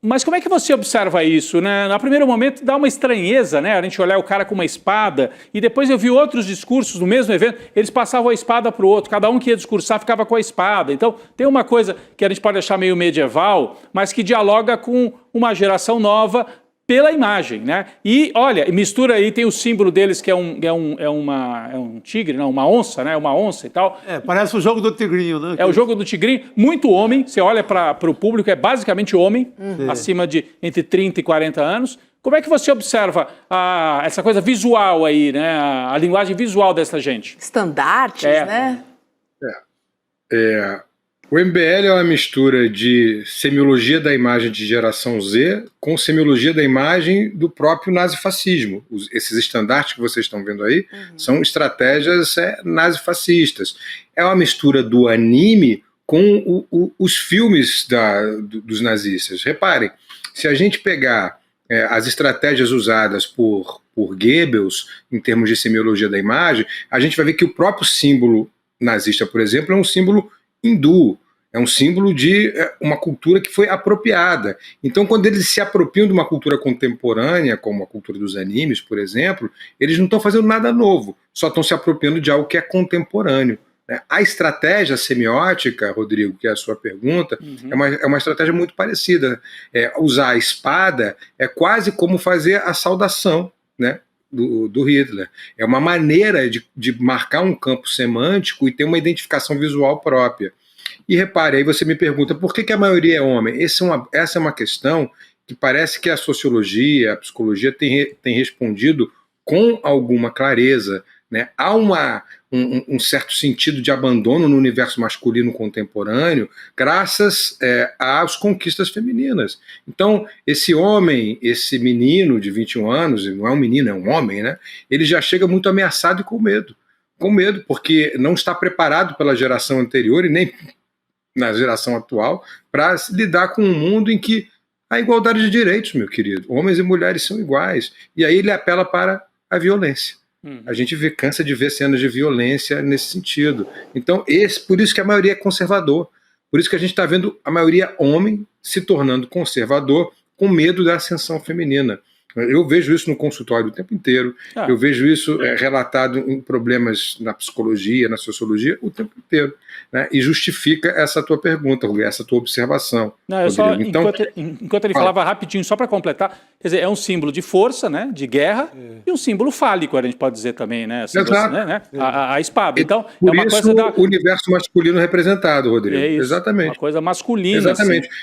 Mas como é que você observa isso, né? No primeiro momento dá uma estranheza, né? A gente olhar o cara com uma espada, e depois eu vi outros discursos no mesmo evento, eles passavam a espada para o outro, cada um que ia discursar ficava com a espada. Então tem uma coisa que a gente pode achar meio medieval, mas que dialoga com uma geração nova pela imagem, né? E olha, mistura aí, tem o símbolo deles que é um tigre, não, uma onça, né? Uma onça e tal.
Parece o jogo do tigrinho, né?
É o jogo do tigrinho, muito homem, você olha para o público, é basicamente homem, acima de entre 30 e 40 anos. Como é que você observa essa coisa visual aí, né? A linguagem visual dessa gente?
Estandartes, né?
O MBL é uma mistura de semiologia da imagem de geração Z com semiologia da imagem do próprio nazifascismo. Esses estandartes que vocês estão vendo aí são estratégias nazifascistas. É uma mistura do anime com os filmes dos nazistas. Reparem, se a gente pegar as estratégias usadas por Goebbels em termos de semiologia da imagem, a gente vai ver que o próprio símbolo nazista, por exemplo, é um símbolo hindu, é um símbolo de uma cultura que foi apropriada. Então, quando eles se apropriam de uma cultura contemporânea, como a cultura dos animes, por exemplo, eles não estão fazendo nada novo, só estão se apropriando de algo que é contemporâneo. A estratégia semiótica, Rodrigo, que é a sua pergunta, é uma estratégia muito parecida. Usar a espada é quase como fazer a saudação, né, do Hitler. É uma maneira de marcar um campo semântico e ter uma identificação visual própria. E repare, aí você me pergunta, por que a maioria é homem? Essa é uma questão que parece que a sociologia, a psicologia tem respondido com alguma clareza, né? Há um certo sentido de abandono no universo masculino contemporâneo graças às conquistas femininas. Então, esse homem, esse menino de 21 anos, não é um menino, é um homem, né? Ele já chega muito ameaçado e com medo. Com medo, porque não está preparado pela geração anterior e nem na geração atual para lidar com um mundo em que há igualdade de direitos, meu querido. Homens e mulheres são iguais. E aí ele apela para a violência. A gente cansa de ver cenas de violência nesse sentido. Então, por isso que a maioria é conservador. Por isso que a gente está vendo a maioria homem se tornando conservador com medo da ascensão feminina. Eu vejo isso no consultório o tempo inteiro, eu vejo isso relatado em problemas na psicologia, na sociologia, o tempo inteiro, né? E justifica essa tua pergunta, Rui, essa tua observação.
Não, eu só, então, enquanto ele falava rapidinho, só para completar, quer dizer, é um símbolo de força, né, de guerra, e um símbolo fálico, a gente pode dizer também, né? Assim,
exato.
Né? A espada. Então,
por
é uma
isso,
coisa da...
o universo masculino representado, Rodrigo.
É isso,
exatamente.
uma coisa masculina.
Exatamente.
Assim.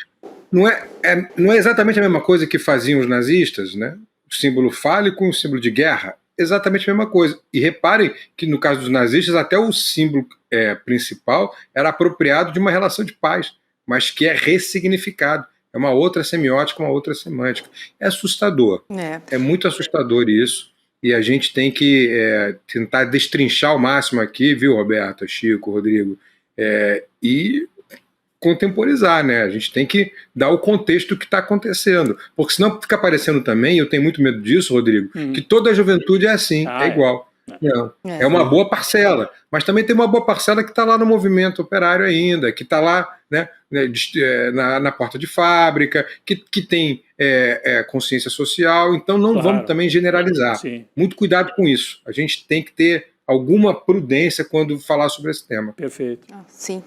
Não é exatamente a mesma coisa que faziam os nazistas, né? O símbolo fálico e o símbolo de guerra. Exatamente a mesma coisa. E reparem que no caso dos nazistas, até o símbolo principal era apropriado de uma relação de paz, mas que é ressignificado. É uma outra semiótica, uma outra semântica. É assustador. É muito assustador isso. E a gente tem que tentar destrinchar ao máximo aqui, viu, Roberta, Chico, Rodrigo, e contemporizar, né? A gente tem que dar o contexto do que está acontecendo, porque senão fica parecendo também, eu tenho muito medo disso, Rodrigo, que toda a juventude é assim, é igual. Não. É uma boa parcela, mas também tem uma boa parcela que está lá no movimento operário ainda, que está lá, né, na porta de fábrica, que tem consciência social, então não vamos também generalizar.
Sim.
Muito cuidado com isso. A gente tem que ter alguma prudência quando falar sobre esse tema.
Perfeito.
Sim.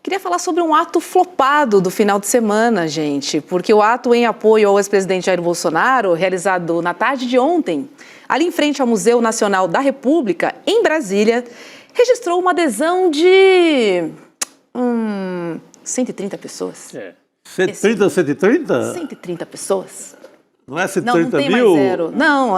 Queria falar sobre um ato flopado do final de semana, gente, porque o ato em apoio ao ex-presidente Jair Bolsonaro, realizado na tarde de ontem, ali em frente ao Museu Nacional da República, em Brasília, registrou uma adesão de 130 pessoas.
130, 130?
130 pessoas.
Não é 130
não tem
mil?
Mais zero. Não,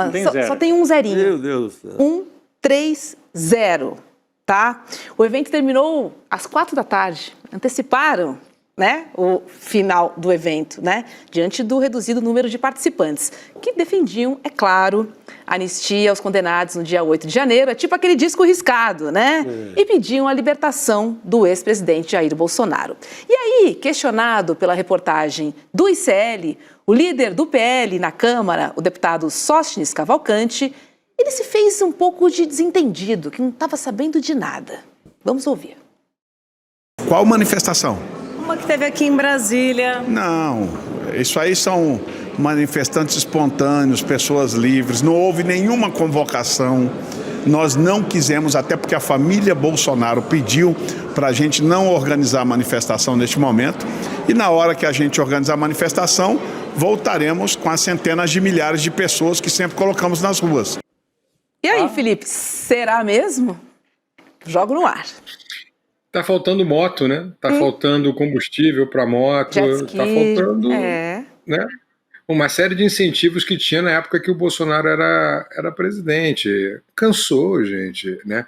só tem um zerinho.
Meu Deus do céu.
130. Tá? O evento terminou às 4 da tarde. Anteciparam, né, o final do evento, né, diante do reduzido número de participantes, que defendiam, é claro, a anistia aos condenados no dia 8 de janeiro, é tipo aquele disco riscado, né? E pediam a libertação do ex-presidente Jair Bolsonaro. E aí, questionado pela reportagem do ICL, o líder do PL na Câmara, o deputado Sóstenes Cavalcante, ele se fez um pouco de desentendido, que não estava sabendo de nada. Vamos ouvir.
Qual manifestação?
Uma que teve aqui em Brasília.
Não, isso aí são manifestantes espontâneos, pessoas livres, não houve nenhuma convocação. Nós não quisemos, até porque a família Bolsonaro pediu para a gente não organizar a manifestação neste momento. E na hora que a gente organizar a manifestação, voltaremos com as centenas de milhares de pessoas que sempre colocamos nas ruas.
E aí, Felipe, será mesmo? Jogo no ar.
Tá faltando moto, né? Tá faltando combustível para moto, tá faltando, né? Uma série de incentivos que tinha na época que o Bolsonaro era presidente. Cansou, gente, né?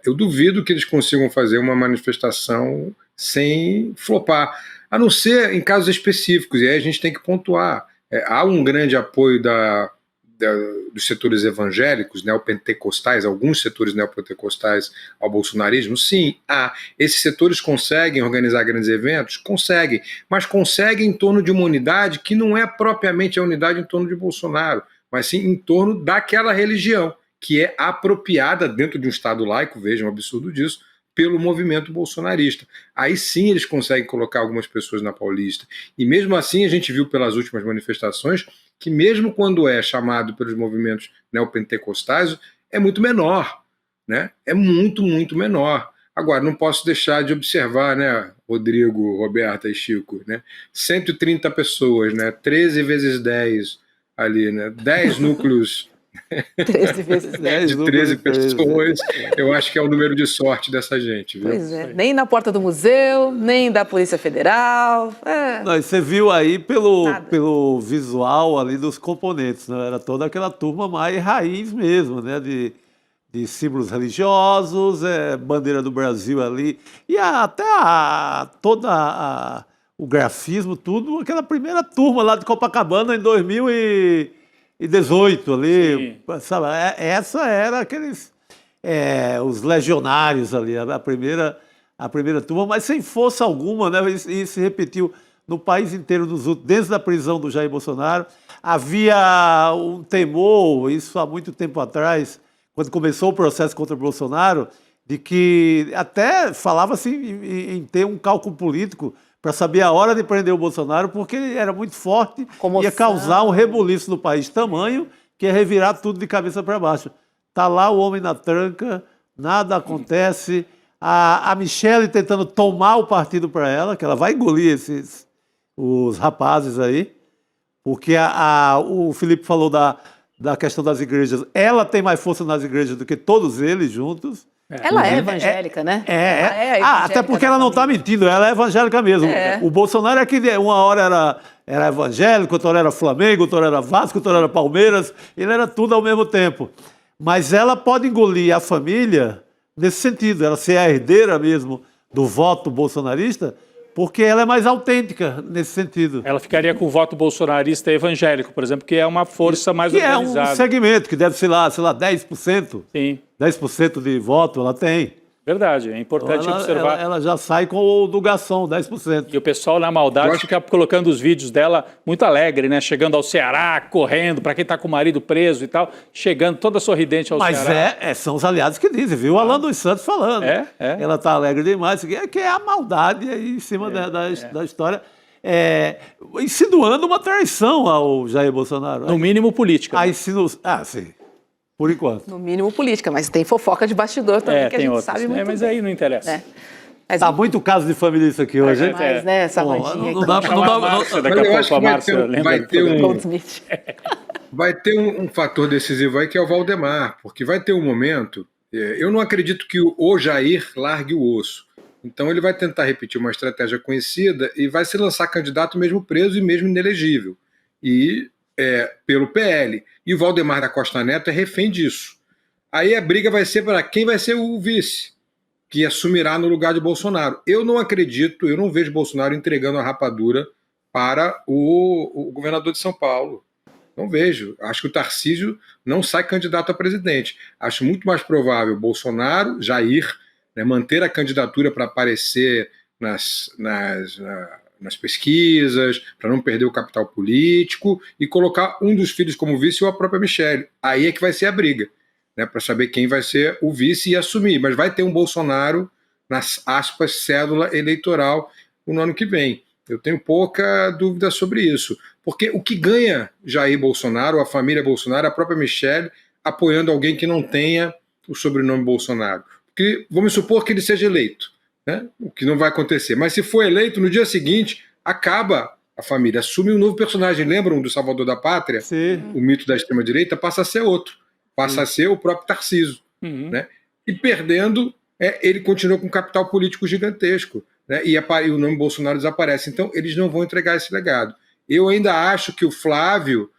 Eu duvido que eles consigam fazer uma manifestação sem flopar, a não ser em casos específicos, e aí a gente tem que pontuar. Há um grande apoio dos setores evangélicos, neopentecostais, alguns setores neopentecostais ao bolsonarismo, sim, esses setores conseguem organizar grandes eventos? Conseguem, mas conseguem em torno de uma unidade que não é propriamente a unidade em torno de Bolsonaro, mas sim em torno daquela religião, que é apropriada dentro de um Estado laico, vejam o absurdo disso, pelo movimento bolsonarista. Aí sim eles conseguem colocar algumas pessoas na Paulista. E mesmo assim a gente viu pelas últimas manifestações que mesmo quando é chamado pelos movimentos neopentecostais, é muito menor, né? É muito, muito menor. Agora, não posso deixar de observar, né, Rodrigo, Roberta e Chico, né? 130 pessoas, né? 13 vezes 10 ali, né? 10 núcleos
13 vezes 10.
de 13 pessoas, eu acho que é o número de sorte dessa gente, viu?
Pois é, nem na porta do museu, nem da Polícia Federal.
Não, você viu aí pelo visual ali dos componentes, né? Era toda aquela turma mais raiz mesmo, né? De símbolos religiosos, bandeira do Brasil ali, e até o grafismo, tudo, aquela primeira turma lá de Copacabana em 2018 ali, sabe? Essa era aqueles os legionários ali, a primeira turma, mas sem força alguma, né? E se repetiu no país inteiro desde a prisão do Jair Bolsonaro. Havia um temor, isso há muito tempo atrás, quando começou o processo contra o Bolsonaro, de que até falava-se em ter um cálculo político para saber a hora de prender o Bolsonaro, porque ele era muito forte,
Comoção.
ia causar um rebuliço no país tamanho, que ia revirar tudo de cabeça para baixo. Está lá o homem na tranca, nada acontece. A Michelle tentando tomar o partido para ela, que ela vai engolir os rapazes aí, porque o Felipe falou da questão das igrejas. Ela tem mais força nas igrejas do que todos eles juntos.
Ela é evangélica, né? Ela é a evangélica
Até porque
da
ela não está
família.
mentindo, ela é evangélica mesmo.
É.
O Bolsonaro é que uma hora era evangélico, outra hora era Flamengo, outra hora era Vasco, outra hora era Palmeiras, ele era tudo ao mesmo tempo. Mas ela pode engolir a família nesse sentido, ela ser a herdeira mesmo do voto bolsonarista, porque ela é mais autêntica nesse sentido.
Ela ficaria com o voto bolsonarista evangélico, por exemplo, que é uma força mais
Que é
organizada.
um segmento que deve ser lá, sei lá, 10%.
Sim,
10% de voto ela tem.
verdade. É importante
Então
observar.
ela já sai com o do garçom, 10%.
E o pessoal, na maldade, fica colocando os vídeos dela muito alegre, né? Chegando ao Ceará, correndo, para quem está com o marido preso e tal, chegando toda sorridente ao
Mas
Ceará.
são os aliados que dizem, viu? O Alan dos Santos falando.
É.
Ela está alegre demais, que é a maldade aí em cima da história. Insinuando uma traição ao Jair Bolsonaro.
No mínimo política.
Sim. Por enquanto.
No mínimo política, mas tem fofoca de bastidor também que a
tem
gente
outras.
sabe muito
Mas
bem.
aí não interessa.
Né? Mas
Tá muito caso de família isso aqui hoje, hein?
mais, né? Essa
Bom,
rodinha
não dá-
aqui.
não dá-
A Márcia, daqui
Mas eu
a
acho
pouco
que
a Márcia lembra
vai
do
ter
programa.
Goldsmith.
Vai ter um fator decisivo aí que é o Valdemar, porque vai ter um momento. Eu não acredito que o Jair largue o osso. Então ele vai tentar repetir uma estratégia conhecida e vai se lançar candidato mesmo preso e mesmo inelegível. E pelo PL. E o Valdemar da Costa Neto é refém disso. Aí a briga vai ser para quem vai ser o vice, que assumirá no lugar de Bolsonaro. Eu não acredito, eu não vejo Bolsonaro entregando a rapadura para o governador de São Paulo. Não vejo. Acho que o Tarcísio não sai candidato a presidente. Acho muito mais provável Bolsonaro, Jair, né, manter a candidatura para aparecer nas pesquisas, para não perder o capital político, e colocar um dos filhos como vice ou a própria Michelle. Aí é que vai ser a briga, né, para saber quem vai ser o vice e assumir. Mas vai ter um Bolsonaro, nas aspas, cédula eleitoral no ano que vem. Eu tenho pouca dúvida sobre isso. Porque o que ganha Jair Bolsonaro, a família Bolsonaro, a própria Michelle, apoiando alguém que não tenha o sobrenome Bolsonaro? Porque vamos supor que ele seja eleito, né? O que não vai acontecer. Mas se for eleito, no dia seguinte, acaba a família, assume um novo personagem. Lembram do Salvador da Pátria?
Sim.
O mito da extrema-direita passa a ser outro. Passa a ser o próprio Tarcísio. Né? E perdendo, ele continua com um capital político gigantesco. Né? E o nome Bolsonaro desaparece. Então, eles não vão entregar esse legado. Eu ainda acho que o Flávio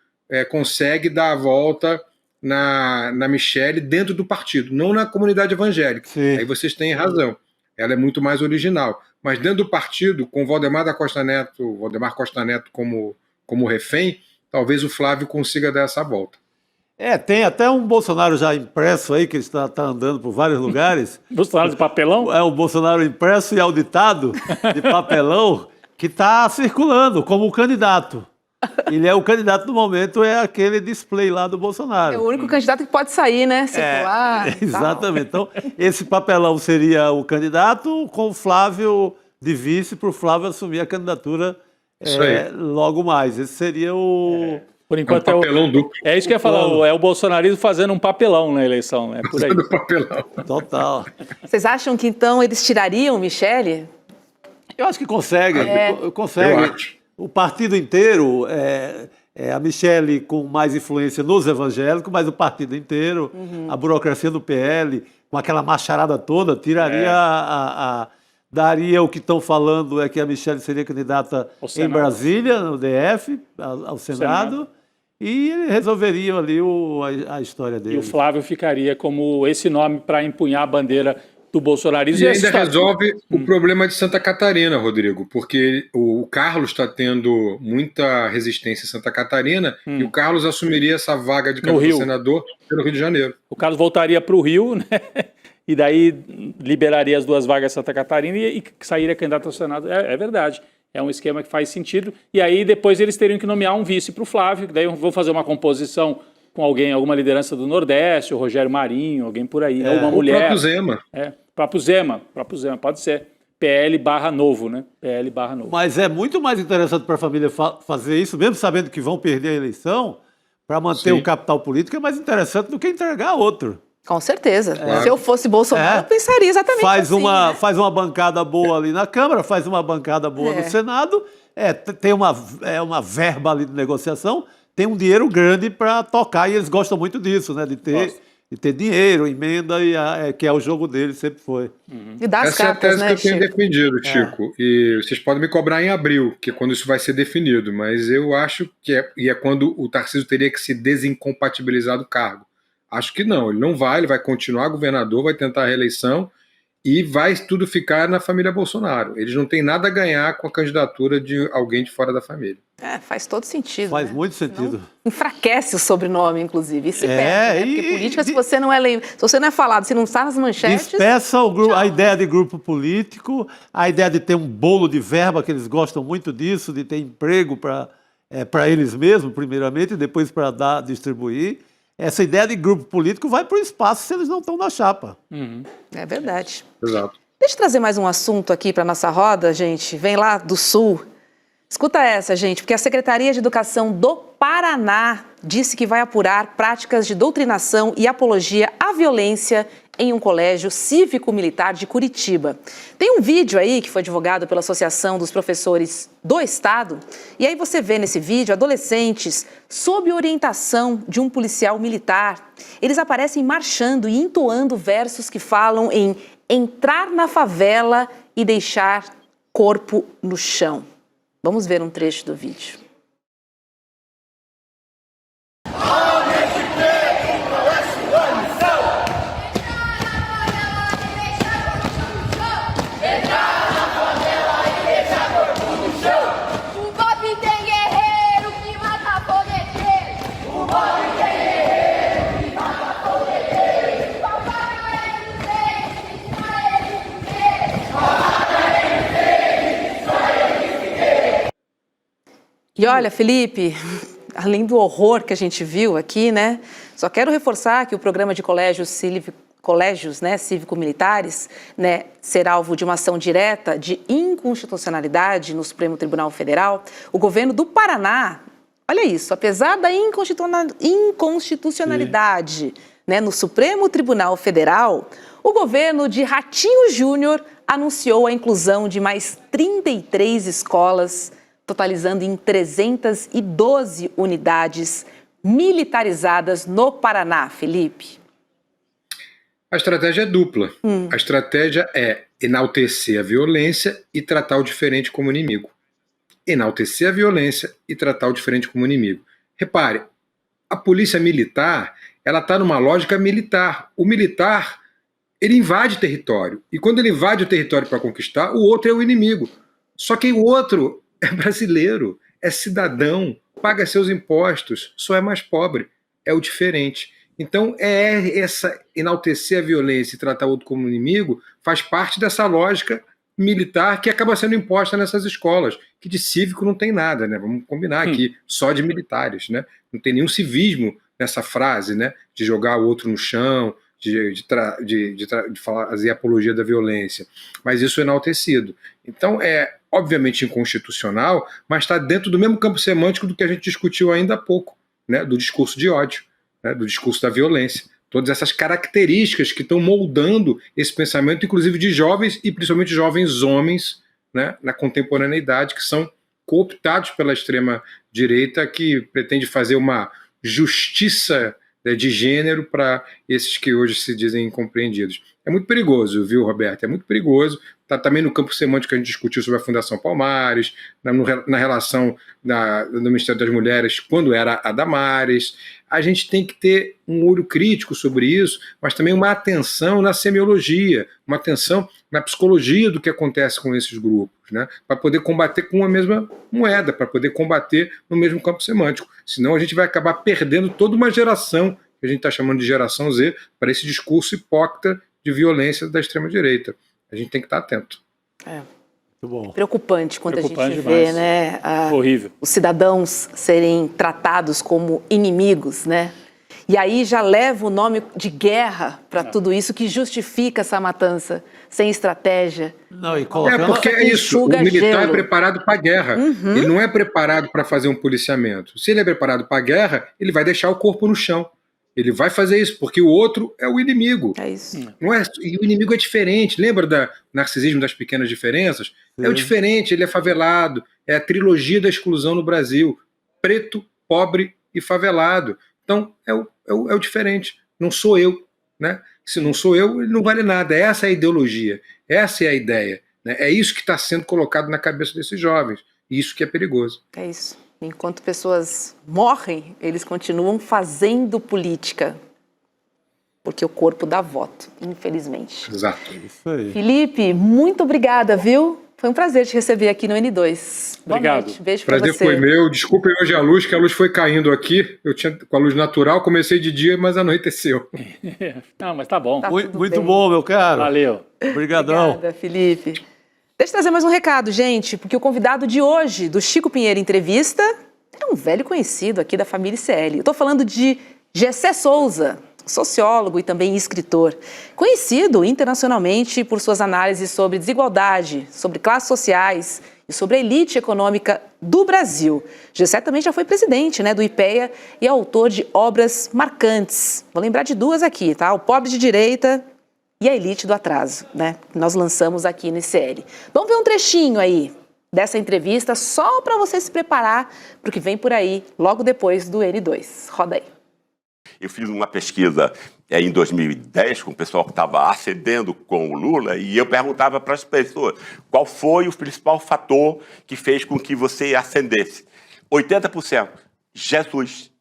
consegue dar a volta na Michelle dentro do partido, não na comunidade evangélica.
Sim.
Aí vocês têm razão. Ela é muito mais original. Mas dentro do partido, com o Valdemar Costa Neto como refém, talvez o Flávio consiga dar essa volta.
Tem até um Bolsonaro já impresso aí, que está andando por vários lugares.
Bolsonaro de papelão?
É o Bolsonaro impresso e auditado de papelão que está circulando como candidato. Ele é o candidato do momento, é aquele display lá do Bolsonaro.
É o único candidato que pode sair, né? Circular.
Exatamente. Então, esse papelão seria o candidato com o Flávio de vice, para o Flávio assumir a candidatura logo mais. Esse seria o...
Por enquanto
um papelão duplo.
É isso que eu ia falar, é o bolsonarismo fazendo um papelão na eleição, né? Por aí.
Fazendo papelão.
Total.
Vocês acham que então eles tirariam Michelle?
Eu acho que consegue. Consegue.
Eu acho.
O partido inteiro, a Michelle com mais influência nos evangélicos, mas o partido inteiro, a burocracia do PL, com aquela macharada toda, tiraria daria o que estão falando é que a Michelle seria candidata em Brasília, no DF, ao Senado. E eles resolveriam ali a história dele.
E o Flávio ficaria como esse nome para empunhar a bandeira do bolsonarismo.
E ainda resolve o problema de Santa Catarina, Rodrigo, porque o Carlos está tendo muita resistência em Santa Catarina e o Carlos assumiria essa vaga de candidato a senador pelo Rio de Janeiro.
O Carlos voltaria para o Rio, né? E daí liberaria as duas vagas em Santa Catarina e sairia candidato ao Senado. É verdade. É um esquema que faz sentido. E aí depois eles teriam que nomear um vice para o Flávio, que daí vão fazer uma composição com alguma liderança do Nordeste, o Rogério Marinho, alguém por aí, ou uma mulher.
O próprio Zema.
Próprio Zema, pode ser. PL/Novo, né? PL/Novo.
Mas é muito mais interessante para a família fazer isso, mesmo sabendo que vão perder a eleição, para manter o capital político, é mais interessante do que entregar outro.
Com certeza. Se eu fosse Bolsonaro, eu pensaria exatamente
faz
assim.
Faz uma bancada boa ali na Câmara, faz uma bancada boa no Senado, tem uma verba ali de negociação, tem um dinheiro grande para tocar, e eles gostam muito disso, né? De ter dinheiro, emenda, que é o jogo deles, sempre foi.
E dar as
Essa é a
cartas,
tese
né,
que eu tenho
Chico?
defendido, Chico. E vocês podem me cobrar em abril, que é quando isso vai ser definido. Mas eu acho que é quando o Tarcísio teria que se desincompatibilizar do cargo. Acho que não, ele não vai, ele vai continuar governador, vai tentar a reeleição e vai tudo ficar na família Bolsonaro. Eles não têm nada a ganhar com a candidatura de alguém de fora da família.
Faz todo sentido.
Faz muito sentido.
Enfraquece o sobrenome, inclusive. E se perde, né? Porque política, se você não é falado, se não está nas manchetes...
Despeça a ideia de grupo político, a ideia de ter um bolo de verba, que eles gostam muito disso, de ter emprego para eles mesmos, primeiramente, e depois para distribuir. Essa ideia de grupo político vai para o espaço se eles não estão na chapa.
É verdade.
Exato.
Deixa eu trazer mais um assunto aqui para nossa roda, gente. Vem lá do Sul. Escuta essa, gente, porque a Secretaria de Educação do Paraná disse que vai apurar práticas de doutrinação e apologia à violência em um colégio cívico-militar de Curitiba. Tem um vídeo aí que foi divulgado pela Associação dos Professores do Estado, e aí você vê nesse vídeo adolescentes sob orientação de um policial militar. Eles aparecem marchando e entoando versos que falam em entrar na favela e deixar corpo no chão. Vamos ver um trecho do vídeo. E olha, Felipe, além do horror que a gente viu aqui, né? Só quero reforçar que o programa de colégios cívico-militares, né, será alvo de uma ação direta de inconstitucionalidade no Supremo Tribunal Federal. O governo do Paraná, olha isso, apesar da inconstitucionalidade, né, no Supremo Tribunal Federal, o governo de Ratinho Júnior anunciou a inclusão de mais 33 escolas, totalizando em 312 unidades militarizadas no Paraná, Felipe.
A estratégia é dupla. A estratégia é enaltecer a violência e tratar o diferente como inimigo. Enaltecer a violência e tratar o diferente como inimigo. Repare, a polícia militar, ela está numa lógica militar. O militar, ele invade território. E quando ele invade o território para conquistar, o outro é o inimigo. Só que o outro é brasileiro, é cidadão, paga seus impostos, só é mais pobre, é o diferente. Então, essa enaltecer a violência e tratar o outro como inimigo faz parte dessa lógica militar que acaba sendo imposta nessas escolas, que de cívico não tem nada, né? Vamos combinar aqui, só de militares, né? Não tem nenhum civismo nessa frase, né? De jogar o outro no chão, de fazer apologia da violência, mas isso é enaltecido. Então é obviamente inconstitucional, mas está dentro do mesmo campo semântico do que a gente discutiu ainda há pouco, né, do discurso de ódio, né, do discurso da violência. Todas essas características que estão moldando esse pensamento, inclusive de jovens e principalmente jovens homens, né, na contemporaneidade, que são cooptados pela extrema-direita, que pretende fazer uma justiça de gênero para esses que hoje se dizem incompreendidos. É muito perigoso, viu, Roberto? É muito perigoso. Está também no campo semântico que a gente discutiu sobre a Fundação Palmares, na relação do Ministério das Mulheres, quando era a Damares. A gente tem que ter um olho crítico sobre isso, mas também uma atenção na semiologia, uma atenção na psicologia do que acontece com esses grupos, né? Para poder combater com a mesma moeda, para poder combater no mesmo campo semântico. Senão a gente vai acabar perdendo toda uma geração, que a gente está chamando de geração Z, para esse discurso hipócrita de violência da extrema-direita. A gente tem que estar atento.
É.
Muito bom.
Preocupante quando a gente
demais.
vê, né,
Horrível.
os cidadãos serem tratados como inimigos, né? E aí já leva o nome de guerra para tudo isso, que justifica essa matança, sem estratégia.
Não, e colocando...
Porque é isso, o
Enxuga
militar
gelo.
é preparado para a guerra. Ele não é preparado para fazer um policiamento. Se ele é preparado para a guerra, ele vai deixar o corpo no chão. Ele vai fazer isso, porque o outro é o inimigo.
É isso.
Não é, e o inimigo é diferente. Lembra do narcisismo das pequenas diferenças? É o diferente, ele é favelado. É a trilogia da exclusão no Brasil. Preto, pobre e favelado. Então, é o diferente. Não sou eu. Né? Se não sou eu, ele não vale nada. Essa é a ideologia. Essa é a ideia. Né? É isso que está sendo colocado na cabeça desses jovens. E isso que é perigoso.
É isso. Enquanto pessoas morrem, eles continuam fazendo política. Porque o corpo dá voto, infelizmente.
Exato.
Isso aí.
Felipe, muito obrigada, viu? Foi um prazer te receber aqui no N2. Boa
Obrigado.
noite. Beijo pra
Prazer
você.
foi meu. Desculpem hoje a luz, que a luz foi caindo aqui. Eu tinha com a luz natural, comecei de dia, mas anoiteceu.
Não, mas tá bom.
Tá
Muito
tudo bem.
bom, meu caro.
Valeu.
Obrigadão.
Obrigada, Felipe. Deixa eu trazer mais um recado, gente, porque o convidado de hoje, do Chico Pinheiro Entrevista, é um velho conhecido aqui da família ICL. Eu estou falando de Gessé Souza, sociólogo e também escritor, conhecido internacionalmente por suas análises sobre desigualdade, sobre classes sociais e sobre a elite econômica do Brasil. Gessé também já foi presidente, do IPEA e é autor de obras marcantes. Vou lembrar de duas aqui, tá? O Pobre de Direita e a Elite do Atraso, que nós lançamos aqui no ICL. Vamos ver um trechinho aí dessa entrevista, só para você se preparar para o que vem por aí, logo depois do N2. Roda aí.
Eu fiz uma pesquisa em 2010 com o pessoal que estava ascendendo com o Lula e eu perguntava para as pessoas qual foi o principal fator que fez com que você ascendesse. 80%, Jesus.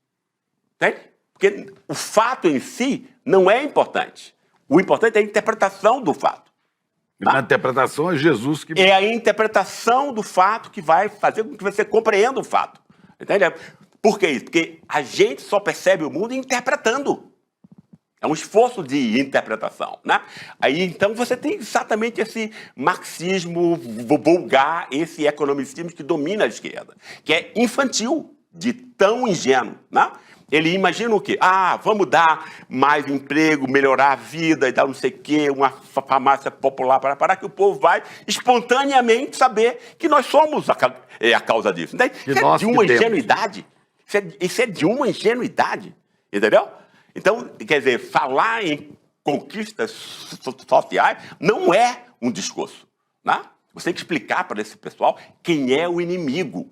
Entende? Porque o fato em si não é importante. O importante é a interpretação do fato.
Na interpretação é Jesus que...
É a interpretação do fato que vai fazer com que você compreenda o fato. Entende? Por que isso? Porque a gente só percebe o mundo interpretando. É um esforço de interpretação, né? Aí, então, você tem exatamente esse marxismo vulgar, esse economicismo que domina a esquerda, que é infantil, de tão ingênuo, né? Ele imagina o quê? Vamos dar mais emprego, melhorar a vida e dar não sei o quê, uma farmácia popular para que o povo vai espontaneamente saber que nós somos a causa disso. Entende? Isso é de uma ingenuidade. Isso é de uma ingenuidade. Entendeu? Então, quer dizer, falar em conquistas sociais não é um discurso. Né? Você tem que explicar para esse pessoal quem é o inimigo.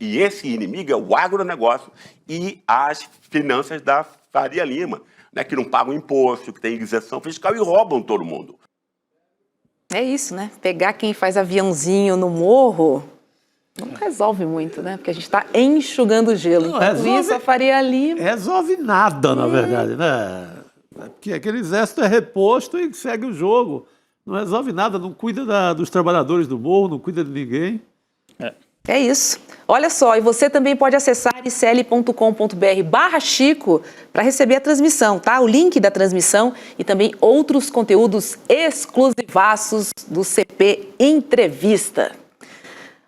E esse inimigo é o agronegócio e as finanças da Faria Lima, que não pagam imposto, que tem isenção fiscal e roubam todo mundo.
É isso, Pegar quem faz aviãozinho no morro não resolve muito, Porque a gente está enxugando gelo. Enquanto isso, a Faria Lima...
Resolve nada, na verdade, Porque aquele exército é reposto e segue o jogo. Não resolve nada, não cuida dos trabalhadores do morro, não cuida de ninguém.
É isso. Olha só, e você também pode acessar icl.com.br/Chico para receber a transmissão, tá? O link da transmissão e também outros conteúdos exclusivaços do CP Entrevista.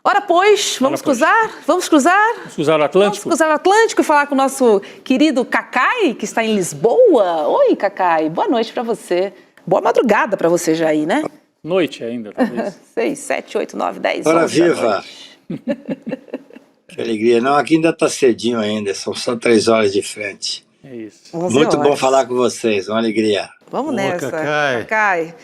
Ora, pois, vamos cruzar? Vamos cruzar?
Vamos cruzar o Atlântico?
Vamos cruzar o Atlântico e falar com o nosso querido Cacai, que está em Lisboa. Oi, Cacai, boa noite para você. Boa madrugada para você já aí, né?
Noite ainda, talvez.
6, 7, 8, 9, 10,
Ora,
11 da
viva!
noite.
Que alegria. Não, aqui ainda está cedinho ainda, são só 3 horas de frente.
É isso.
Muito bom falar com vocês, uma alegria.
Vamos nessa,
Cacai.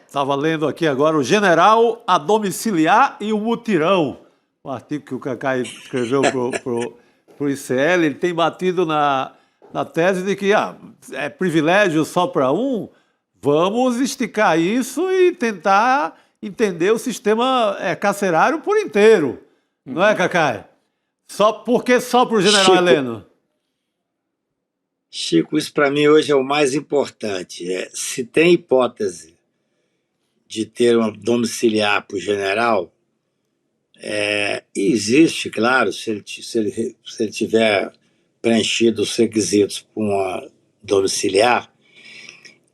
Estava lendo aqui agora o General a Domiciliar e o Mutirão, o artigo que o Cacai escreveu para o ICL. Ele tem batido na tese de que é privilégio só para um. Vamos esticar isso e tentar entender o sistema carcerário por inteiro. Não é, Cacai? Por que só para o general
Chico,
Heleno?
Chico, isso para mim hoje é o mais importante. Se tem hipótese de ter uma domiciliar para o general, existe, claro, se ele tiver preenchido os requisitos para uma domiciliar.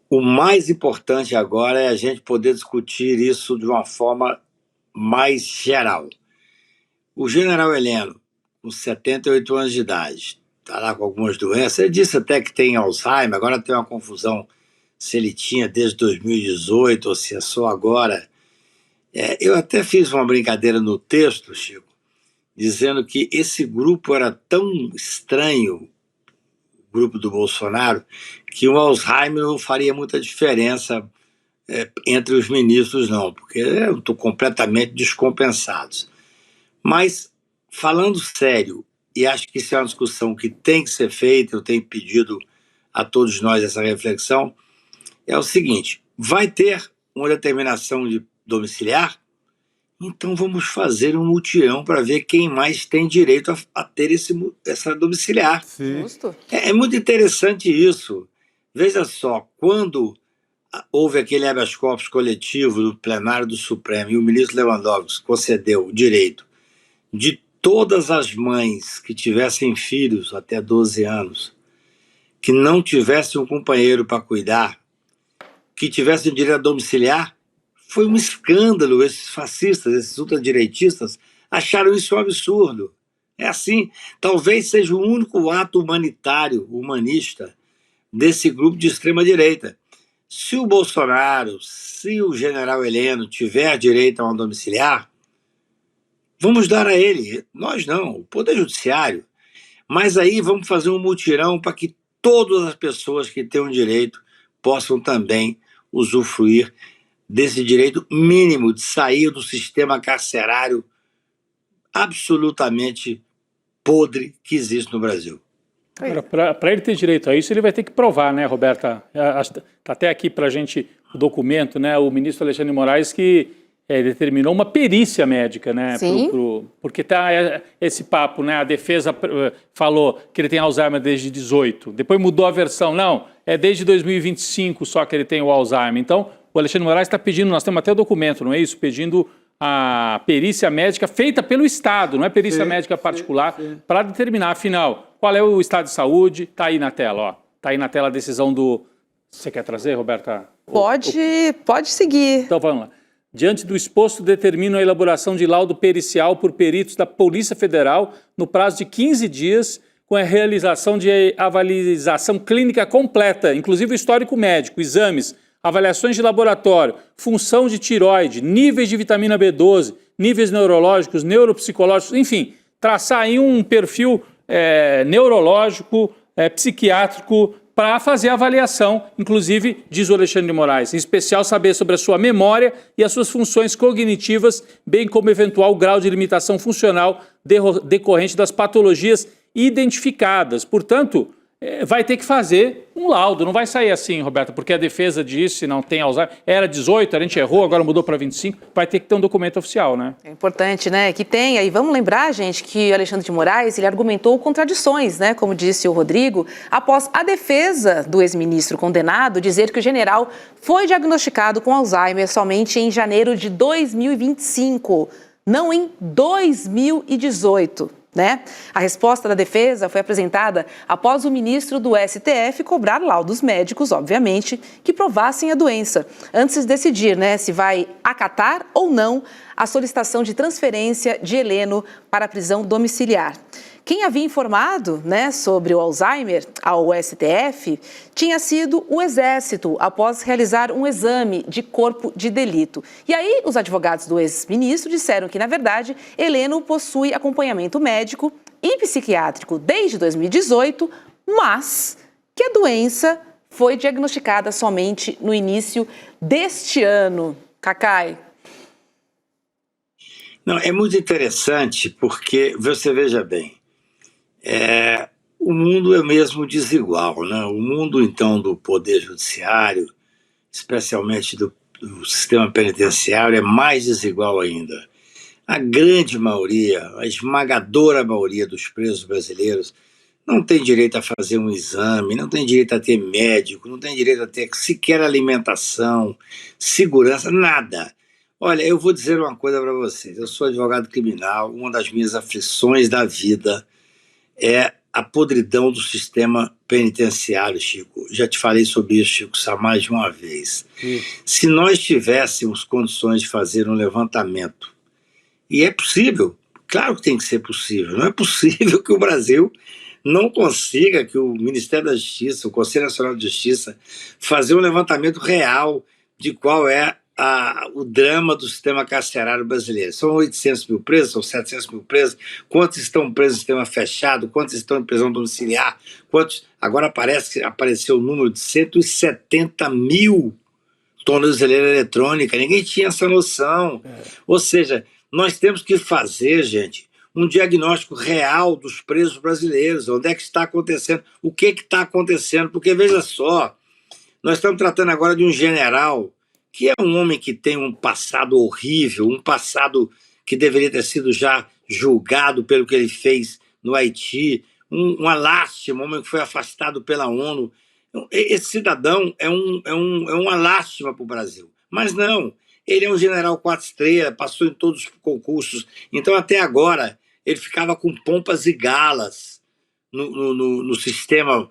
O mais importante agora é a gente poder discutir isso de uma forma mais geral. O general Heleno, com 78 anos de idade, está lá com algumas doenças. Ele disse até que tem Alzheimer, agora tem uma confusão se ele tinha desde 2018 ou se é só agora. Eu até fiz uma brincadeira no texto, Chico, dizendo que esse grupo era tão estranho, o grupo do Bolsonaro, que o Alzheimer não faria muita diferença entre os ministros, não, porque estão completamente descompensados. Mas, falando sério, e acho que isso é uma discussão que tem que ser feita, eu tenho pedido a todos nós essa reflexão, é o seguinte: vai ter uma determinação de domiciliar? Então vamos fazer um mutirão para ver quem mais tem direito a ter essa domiciliar.
Justo.
É muito interessante isso. Veja só, quando houve aquele habeas corpus coletivo do plenário do Supremo e o ministro Lewandowski concedeu o direito de todas as mães que tivessem filhos até 12 anos, que não tivessem um companheiro para cuidar, que tivessem direito a domiciliar, foi um escândalo. Esses fascistas, esses ultradireitistas, acharam isso um absurdo. É assim, talvez seja o único ato humanitário, humanista, desse grupo de extrema-direita. Se o Bolsonaro, se o general Heleno tiver direito a uma domiciliar, vamos dar a ele, nós não, o Poder Judiciário. Mas aí vamos fazer um mutirão para que todas as pessoas que têm um direito possam também usufruir desse direito mínimo de sair do sistema carcerário absolutamente podre que existe no Brasil.
Para ele ter direito a isso, ele vai ter que provar, né, Roberta? Está até aqui para a gente o documento, né? O ministro Alexandre de Moraes que determinou uma perícia médica, né? Porque tá esse papo, né? A defesa falou que ele tem Alzheimer desde 18, depois mudou a versão, não, é desde 2025 só que ele tem o Alzheimer. Então, o Alexandre de Moraes está pedindo, nós temos até o documento, não é isso? Pedindo a perícia médica feita pelo Estado, não é perícia médica particular, para determinar, afinal, qual é o estado de saúde. Está aí na tela, ó. Está aí na tela a decisão do... Você quer trazer, Roberta?
Pode seguir.
Então, vamos lá. Diante do exposto, determino a elaboração de laudo pericial por peritos da Polícia Federal no prazo de 15 dias, com a realização de avaliação clínica completa, inclusive o histórico médico, exames, avaliações de laboratório, função de tireoide, níveis de vitamina B12, níveis neurológicos, neuropsicológicos, enfim, traçar aí um perfil neurológico, psiquiátrico, para fazer a avaliação, inclusive, diz o Alexandre de Moraes, em especial saber sobre a sua memória e as suas funções cognitivas, bem como eventual grau de limitação funcional decorrente das patologias identificadas. Portanto, vai ter que fazer um laudo, não vai sair assim, Roberto, porque a defesa disse não tem Alzheimer, era 18, a gente errou, agora mudou para 25, vai ter que ter um documento oficial, né?
É importante, né, que tenha, e vamos lembrar, gente, que Alexandre de Moraes, ele argumentou contradições, né, como disse o Rodrigo, após a defesa do ex-ministro condenado dizer que o general foi diagnosticado com Alzheimer somente em janeiro de 2025, não em 2018. Né? A resposta da defesa foi apresentada após o ministro do STF cobrar laudos médicos, obviamente, que provassem a doença, antes de decidir, né, se vai acatar ou não a solicitação de transferência de Heleno para a prisão domiciliar. Quem havia informado, né, sobre o Alzheimer ao STF tinha sido o Exército, após realizar um exame de corpo de delito. E aí, os advogados do ex-ministro disseram que, na verdade, Heleno possui acompanhamento médico e psiquiátrico desde 2018, mas que a doença foi diagnosticada somente no início deste ano. Cacai.
Não, é muito interessante porque, você veja bem, o mundo é mesmo desigual, né? O mundo, então, do Poder Judiciário, especialmente do sistema penitenciário, é mais desigual ainda. A grande maioria, a esmagadora maioria dos presos brasileiros não tem direito a fazer um exame, não tem direito a ter médico, não tem direito a ter sequer alimentação, segurança, nada. Olha, eu vou dizer uma coisa para vocês. Eu sou advogado criminal, uma das minhas aflições da vida é a podridão do sistema penitenciário, Chico. Já te falei sobre isso, Chico, só mais de uma vez. Se nós tivéssemos condições de fazer um levantamento, e é possível, claro que tem que ser possível, não é possível que o Brasil não consiga que o Ministério da Justiça, o Conselho Nacional de Justiça, fazer um levantamento real de qual é o drama do sistema carcerário brasileiro. São 800 mil presos, são 700 mil presos, quantos estão presos no sistema fechado, quantos estão em prisão domiciliar, agora parece que apareceu o número de 170 mil tornozeleira eletrônica, ninguém tinha essa noção. Ou seja, nós temos que fazer, gente, um diagnóstico real dos presos brasileiros, onde é que está acontecendo, o que está acontecendo, porque veja só, nós estamos tratando agora de um general que é um homem que tem um passado horrível, um passado que deveria ter sido já julgado pelo que ele fez no Haiti, uma lástima, um homem que foi afastado pela ONU. Esse cidadão é uma lástima para o Brasil. Mas não, ele é um general 4 estrelas, passou em todos os concursos, então até agora ele ficava com pompas e galas no sistema,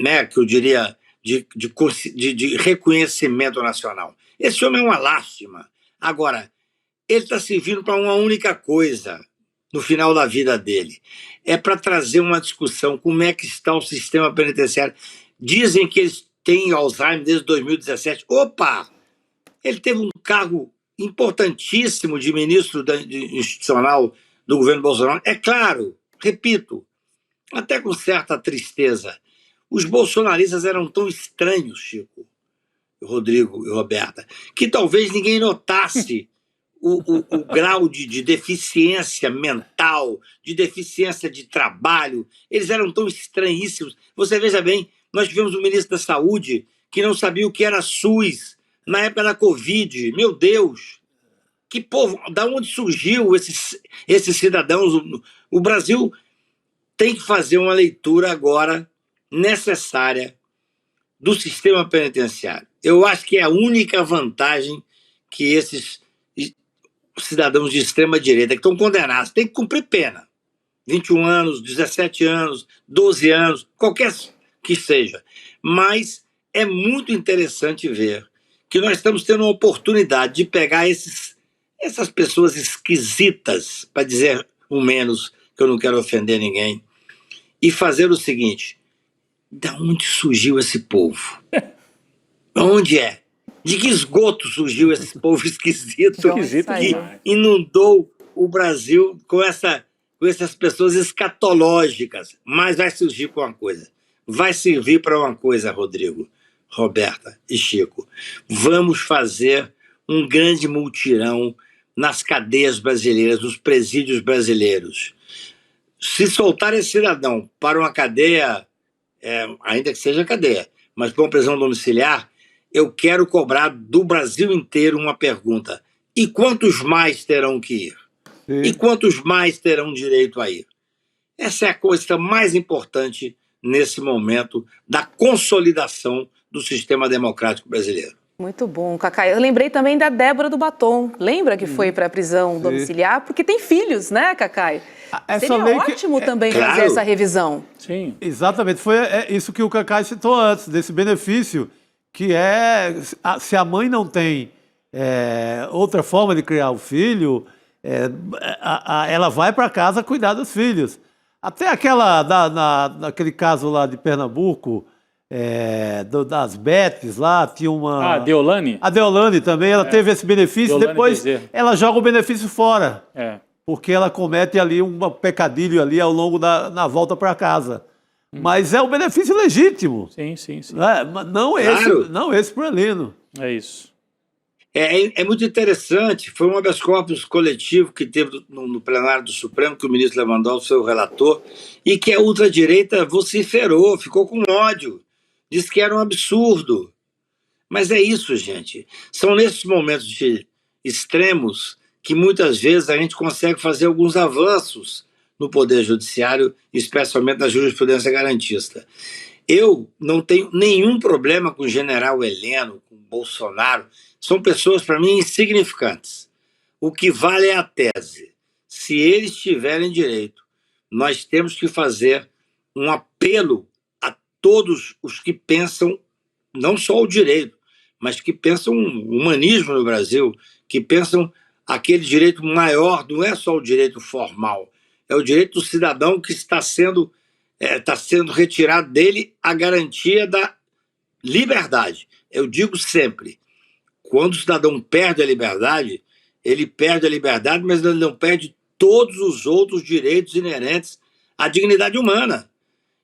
né, que eu diria, de reconhecimento nacional. Esse homem é uma lástima. Agora, ele está servindo para uma única coisa no final da vida dele. É para trazer uma discussão como é que está o sistema penitenciário. Dizem que eles têm Alzheimer desde 2017. Opa! Ele teve um cargo importantíssimo de ministro institucional do governo Bolsonaro. É claro, repito, até com certa tristeza, os bolsonaristas eram tão estranhos, Chico, Rodrigo e Roberta, que talvez ninguém notasse o grau de deficiência mental, de deficiência de trabalho. Eles eram tão estranhíssimos. Você veja bem, nós tivemos um ministro da Saúde que não sabia o que era SUS na época da Covid. Meu Deus! Que povo! Da onde surgiu esses cidadãos? O Brasil tem que fazer uma leitura agora necessária do sistema penitenciário. Eu acho que é a única vantagem que esses cidadãos de extrema-direita que estão condenados têm que cumprir pena. 21 anos, 17 anos, 12 anos, qualquer que seja. Mas é muito interessante ver que nós estamos tendo uma oportunidade de pegar essas pessoas esquisitas, para dizer o menos, que eu não quero ofender ninguém, e fazer o seguinte: de onde surgiu esse povo? Onde é? De que esgoto surgiu esse povo esquisito que inundou o Brasil com essas pessoas escatológicas? Mas vai surgir com uma coisa. Vai servir para uma coisa, Rodrigo, Roberta e Chico. Vamos fazer um grande mutirão nas cadeias brasileiras, nos presídios brasileiros. Se soltar esse cidadão para uma cadeia, ainda que seja cadeia, mas para uma prisão domiciliar, eu quero cobrar do Brasil inteiro uma pergunta: e quantos mais terão que ir? Sim. E quantos mais terão direito a ir? Essa é a coisa mais importante nesse momento da consolidação do sistema democrático brasileiro.
Muito bom, Cacá. Eu lembrei também da Débora do Batom. Lembra que foi para a prisão domiciliar? Porque tem filhos, né, Cacá? Seria ótimo também fazer essa revisão.
Sim.
Exatamente. Foi isso que o Cacá citou antes, desse benefício, que é, se a mãe não tem outra forma de criar o filho, ela vai para casa cuidar dos filhos. Até naquele caso lá de Pernambuco, das Betes lá, tinha uma...
A Deolane?
A Deolane também, ela teve esse benefício,
Deolane
depois
Bezerra.
Ela joga o benefício fora.
Porque
porque ela comete ali um pecadilho ali ao longo na volta para casa. Mas é um benefício legítimo.
Sim, sim, sim.
Não esse pro Heleno.
É isso.
É muito interessante, foi um habeas corpus coletivo que teve no plenário do Supremo, que o ministro Lewandowski foi o relator, e que a ultradireita vociferou, ficou com ódio, disse que era um absurdo. Mas é isso, gente. São nesses momentos de extremos que muitas vezes a gente consegue fazer alguns avanços no Poder Judiciário, especialmente na jurisprudência garantista. Eu não tenho nenhum problema com o general Heleno, com o Bolsonaro. São pessoas, para mim, insignificantes. O que vale é a tese. Se eles tiverem direito, nós temos que fazer um apelo a todos os que pensam, não só o direito, mas que pensam o humanismo no Brasil, que pensam aquele direito maior, não é só o direito formal, é o direito do cidadão que está sendo está sendo retirado dele a garantia da liberdade. Eu digo sempre, quando o cidadão perde a liberdade, ele perde a liberdade, mas ele não perde todos os outros direitos inerentes à dignidade humana.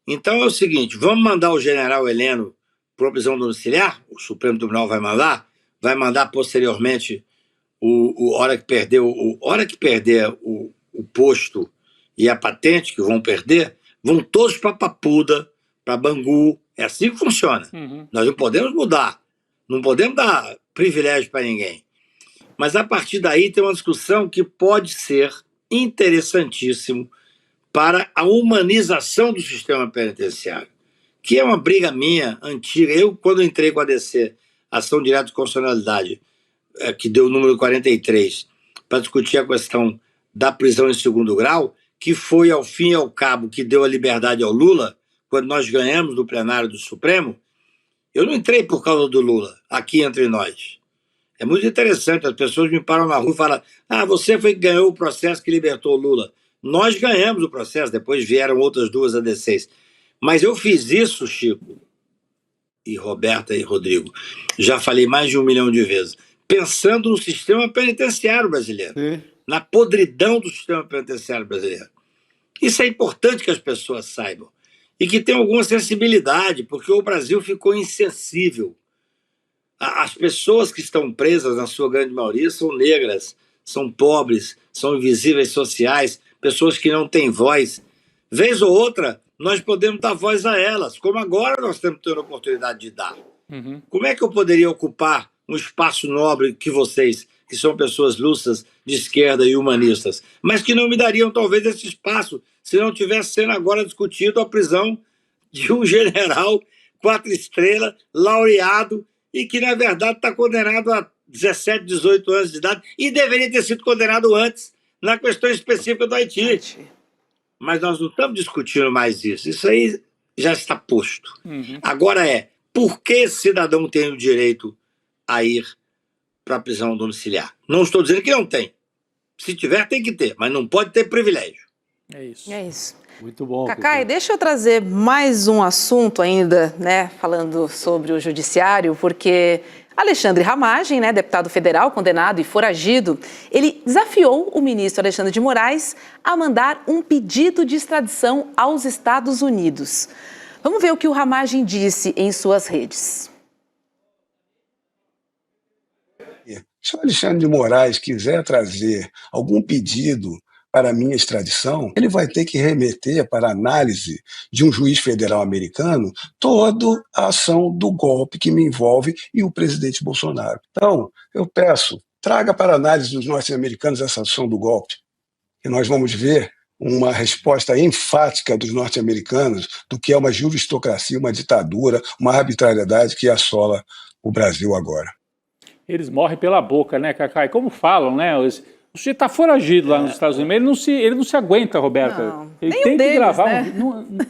Então é o seguinte, vamos mandar o general Heleno para a prisão domiciliar, o Supremo Tribunal vai mandar posteriormente, hora que perder o posto e a patente, que vão perder, vão todos para Papuda, para Bangu. É assim que funciona. Nós não podemos mudar, não podemos dar privilégio para ninguém. Mas a partir daí tem uma discussão que pode ser interessantíssimo para a humanização do sistema penitenciário, que é uma briga minha antiga. Eu, quando entrei com a ADC, Ação Direta de Constitucionalidade, que deu o número 43, para discutir a questão da prisão em segundo grau, que foi, ao fim e ao cabo, que deu a liberdade ao Lula, quando nós ganhamos no plenário do Supremo, eu não entrei por causa do Lula, aqui entre nós. É muito interessante, as pessoas me param na rua e falam, você foi que ganhou o processo que libertou o Lula. Nós ganhamos o processo, depois vieram outras duas ADCs. Mas eu fiz isso, Chico, e Roberta e Rodrigo, já falei mais de 1 milhão de vezes, pensando no sistema penitenciário brasileiro, na podridão do sistema penitenciário brasileiro. Isso é importante que as pessoas saibam e que tenham alguma sensibilidade, porque o Brasil ficou insensível. As pessoas que estão presas, na sua grande maioria, são negras, são pobres, são invisíveis sociais, pessoas que não têm voz. Vez ou outra, nós podemos dar voz a elas, como agora nós estamos tendo a oportunidade de dar. Como é que eu poderia ocupar um espaço nobre que vocês, que são pessoas lúcidas, de esquerda e humanistas, mas que não me dariam talvez esse espaço se não tivesse sendo agora discutido a prisão de um general 4 estrelas, laureado, e que na verdade está condenado a 17, 18 anos de idade e deveria ter sido condenado antes na questão específica do Haiti. Mas nós não estamos discutindo mais isso. Isso aí já está posto. Agora por que esse cidadão tem o direito a ir para a prisão domiciliar? Não estou dizendo que não tem. Se tiver, tem que ter, mas não pode ter privilégio.
É isso.
É isso.
Muito bom.
Cacai, deixa eu trazer mais um assunto ainda, falando sobre o judiciário, porque Alexandre Ramagem, deputado federal condenado e foragido, ele desafiou o ministro Alexandre de Moraes a mandar um pedido de extradição aos Estados Unidos. Vamos ver o que o Ramagem disse em suas redes.
Se o Alexandre de Moraes quiser trazer algum pedido para a minha extradição, ele vai ter que remeter para a análise de um juiz federal americano toda a ação do golpe que me envolve e o presidente Bolsonaro. Então, eu peço, traga para a análise dos norte-americanos essa ação do golpe, e nós vamos ver uma resposta enfática dos norte-americanos do que é uma juristocracia, uma ditadura, uma arbitrariedade que assola o Brasil agora.
Eles morrem pela boca, né, Cacai? Como falam, né? O sujeito está foragido lá nos Estados Unidos, ele não se aguenta, Roberta.
Não,
ele
nem
tem
um
que
deles,
gravar,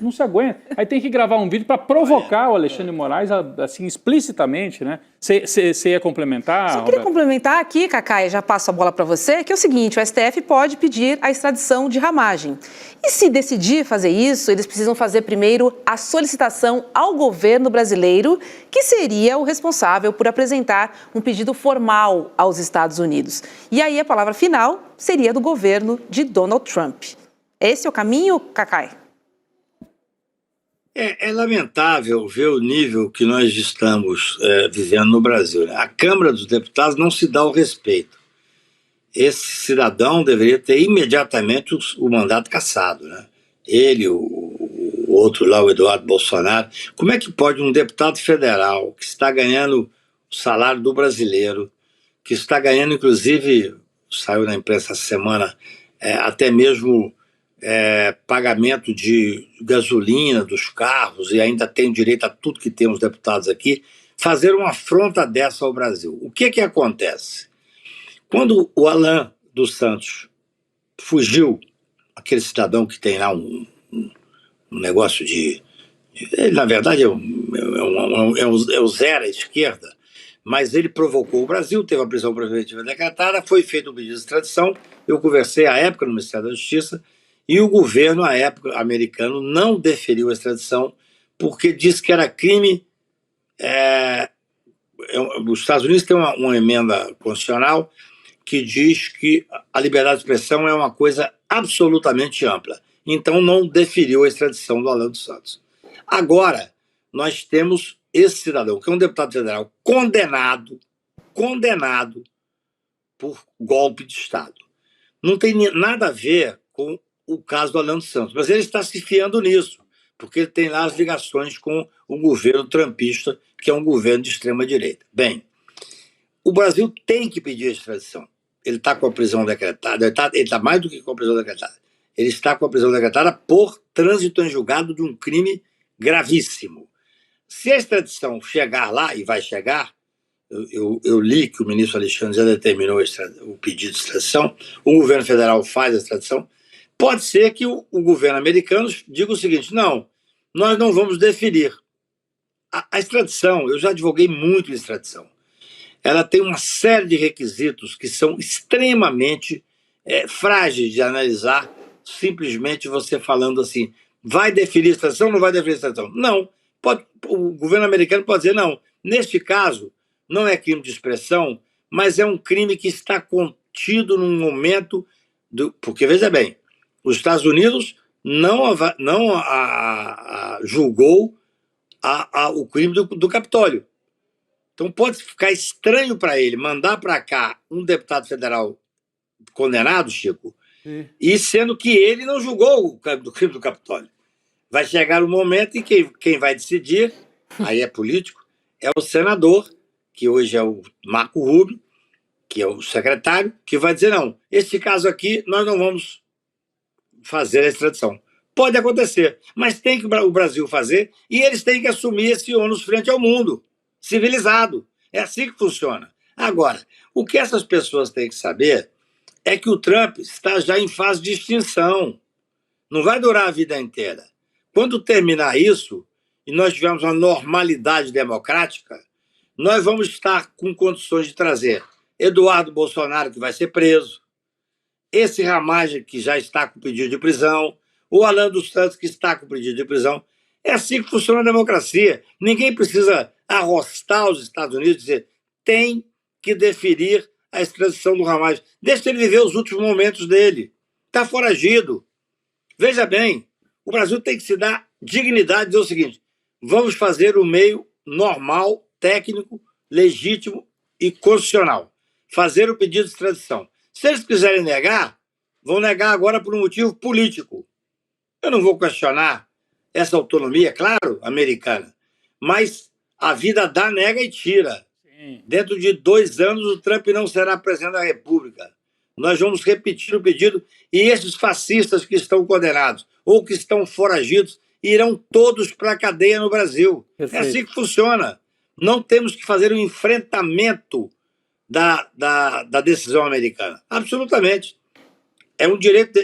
não se aguenta. Aí tem que gravar um vídeo para provocar o Alexandre de Moraes, assim, explicitamente, né? Você ia complementar,
Só queria
Roberta?
complementar aqui, Cacai, já passo a bola para você, que é o seguinte, o STF pode pedir a extradição de Ramagem. E se decidir fazer isso, eles precisam fazer primeiro a solicitação ao governo brasileiro, que seria o responsável por apresentar um pedido formal aos Estados Unidos. E aí a palavra final seria do governo de Donald Trump. Esse é o caminho, Cacai?
É lamentável ver o nível que nós estamos vivendo no Brasil, né? A Câmara dos Deputados não se dá o respeito. Esse cidadão deveria ter imediatamente o mandato cassado, né? Ele, o outro lá, o Eduardo Bolsonaro. Como é que pode um deputado federal que está ganhando o salário do brasileiro, que está ganhando, inclusive, saiu na imprensa essa semana, até mesmo pagamento de gasolina dos carros, e ainda tem direito a tudo que tem os deputados aqui, fazer uma afronta dessa ao Brasil? O que acontece? Quando o Alan dos Santos fugiu, aquele cidadão que tem lá um negócio ele, na verdade, é o zero à esquerda, mas ele provocou o Brasil, teve a prisão preventiva decretada, foi feito um pedido de extradição. Eu conversei à época no Ministério da Justiça E o governo, à época, americano, não deferiu a extradição porque disse que era crime. Os Estados Unidos têm uma emenda constitucional que diz que a liberdade de expressão é uma coisa absolutamente ampla. Então, não deferiu a extradição do Alan dos Santos. Agora, nós temos esse cidadão, que é um deputado federal condenado por golpe de Estado. Não tem nada a ver com o caso do Alan dos Santos, mas ele está se fiando nisso, porque ele tem lá as ligações com o governo trumpista, que é um governo de extrema-direita. Bem, o Brasil tem que pedir a extradição. Ele está com a prisão decretada, ele está mais do que com a prisão decretada. Ele está com a prisão decretada por trânsito em julgado de um crime gravíssimo. Se a extradição chegar lá, e vai chegar, eu li que o ministro Alexandre já determinou o pedido de extradição, o governo federal faz a extradição, pode ser que o governo americano diga o seguinte: não, nós não vamos deferir. A extradição, eu já advoguei muito em extradição, ela tem uma série de requisitos que são extremamente frágeis de analisar, simplesmente você falando assim, vai deferir a extradição ou não vai deferir a extradição? Não, o governo americano pode dizer, não, neste caso, não é crime de expressão, mas é um crime que está contido num momento, porque veja bem, os Estados Unidos não julgou o crime do Capitólio. Então pode ficar estranho para ele mandar para cá um deputado federal condenado, Chico, e sendo que ele não julgou o crime do Capitólio. Vai chegar um momento em que quem vai decidir, aí é político, é o senador, que hoje é o Marco Rubio, que é o secretário, que vai dizer, não, este caso aqui nós não vamos fazer a extradição. Pode acontecer, mas tem que o Brasil fazer e eles têm que assumir esse ônus frente ao mundo civilizado. É assim que funciona. Agora, o que essas pessoas têm que saber é que o Trump está já em fase de extinção. Não vai durar a vida inteira. Quando terminar isso, e nós tivermos uma normalidade democrática, nós vamos estar com condições de trazer Eduardo Bolsonaro, que vai ser preso, esse Ramagem, que já está com pedido de prisão, o Alan dos Santos, que está com pedido de prisão. É assim que funciona a democracia. Ninguém precisa arrostar os Estados Unidos e dizer tem que deferir a extradição do Ramagem. Deixa ele viver os últimos momentos dele. Está foragido. Veja bem, o Brasil tem que se dar dignidade e dizer o seguinte, vamos fazer o meio normal, técnico, legítimo e constitucional. Fazer o pedido de extradição. Se eles quiserem negar, vão negar agora por um motivo político. Eu não vou questionar essa autonomia, claro, americana, mas a vida dá, nega e tira. Sim. Dentro de 2 anos, o Trump não será presidente da República. Nós vamos repetir o pedido e esses fascistas que estão condenados ou que estão foragidos irão todos para a cadeia no Brasil. Perfeito. É assim que funciona. Não temos que fazer um enfrentamento da decisão americana. Absolutamente. É um direito...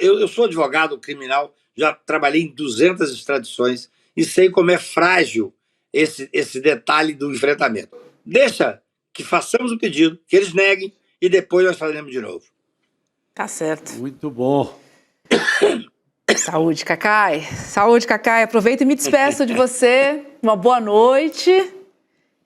Eu sou advogado criminal, já trabalhei em 200 extradições e sei como é frágil esse detalhe do enfrentamento. Deixa que façamos o pedido, que eles neguem e depois nós faremos de novo.
Tá certo.
Muito bom.
Saúde, Cacai. Saúde, Cacai. Aproveito e me despeço de você. Uma boa noite.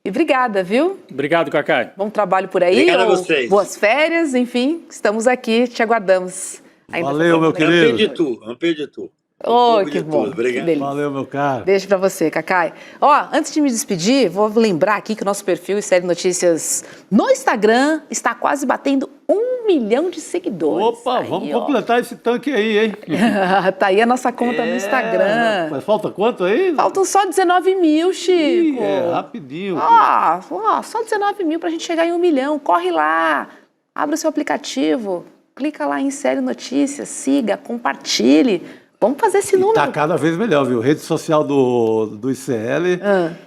E obrigada, viu?
Obrigado, Cacai.
Bom trabalho por aí.
Obrigado a vocês.
Boas férias, enfim. Estamos aqui, te aguardamos.
Valeu, meu querido.
Um beijo de tu.
Oh, que bom.
Obrigado.
Que
Valeu, meu caro.
Beijo pra você, Cacai. Ó, antes de me despedir, vou lembrar aqui que o nosso perfil e série Notícias no Instagram está quase batendo 1 milhão de seguidores.
Opa, aí, vamos completar esse tanque aí, hein?
Tá aí a nossa conta no Instagram.
Mas falta quanto aí?
Faltam só 19 mil, Chico.
Rapidinho.
Só 19 mil pra gente chegar em 1 milhão. Corre lá, abra o seu aplicativo, clica lá em série Notícias, siga, compartilhe. Vamos fazer esse número.
Está cada vez melhor, viu? Rede social do ICL,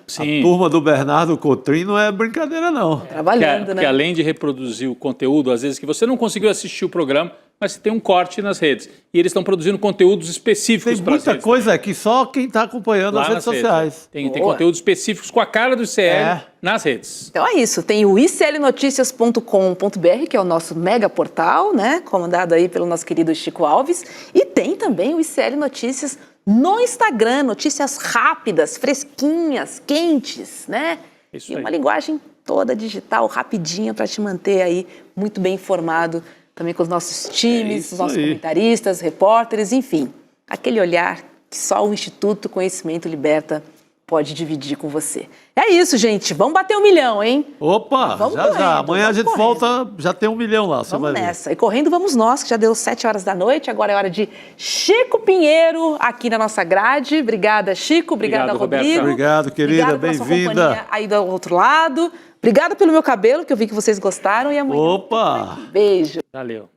Sim.
A turma do Bernardo Cotrim não é brincadeira, não.
Trabalhando, né?
Porque além de reproduzir o conteúdo, às vezes que você não conseguiu assistir o programa, mas se tem um corte nas redes. E eles estão produzindo conteúdos específicos para as redes.
Muita coisa aqui, só quem está acompanhando as redes sociais.
Tem conteúdos específicos com a cara do ICL nas redes.
Então é isso, tem o iclnoticias.com.br, que é o nosso mega portal, né, comandado aí pelo nosso querido Chico Alves, e tem também o ICL Notícias no Instagram, notícias rápidas, fresquinhas, quentes, né?
Isso
e
aí.
uma linguagem toda digital, rapidinha, para te manter aí muito bem informado, também com os nossos times, os nossos comentaristas, repórteres, enfim, aquele olhar que só o Instituto Conhecimento Liberta pode dividir com você. É isso, gente. Vamos bater 1 milhão, hein?
Opa,
vamos
já.
correndo,
Amanhã a gente volta, já tem 1 milhão lá.
Vamos nessa. E correndo vamos nós, que já deu 7 horas da noite. Agora é hora de Chico Pinheiro aqui na nossa grade. Obrigada, Chico. Obrigada, Rodrigo.
Obrigado, querida. Bem-vinda.
Aí do outro lado. Obrigada pelo meu cabelo, que eu vi que vocês gostaram. E amanhã.
Opa!
Beijo.
Valeu.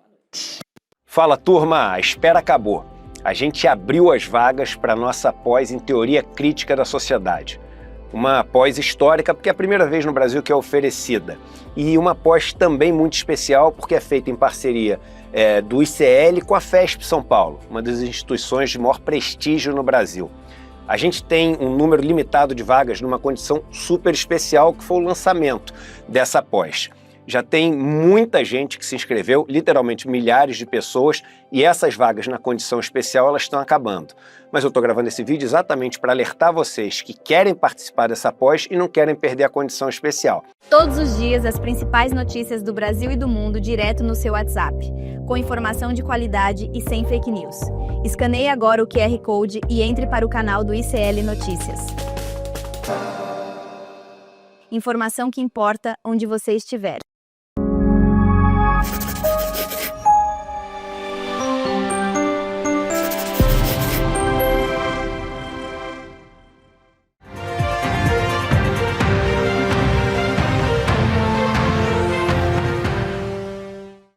Fala, turma. A espera acabou. A gente abriu as vagas para a nossa pós em Teoria Crítica da Sociedade. Uma pós histórica, porque é a primeira vez no Brasil que é oferecida. E uma pós também muito especial, porque é feita em parceria do ICL com a FESP São Paulo, uma das instituições de maior prestígio no Brasil. A gente tem um número limitado de vagas numa condição super especial, que foi o lançamento dessa pós. Já tem muita gente que se inscreveu, literalmente milhares de pessoas, e essas vagas na condição especial elas estão acabando. Mas eu estou gravando esse vídeo exatamente para alertar vocês que querem participar dessa pós e não querem perder a condição especial.
Todos os dias, as principais notícias do Brasil e do mundo direto no seu WhatsApp, com informação de qualidade e sem fake news. Escaneie agora o QR Code e entre para o canal do ICL Notícias. Informação que importa onde você estiver.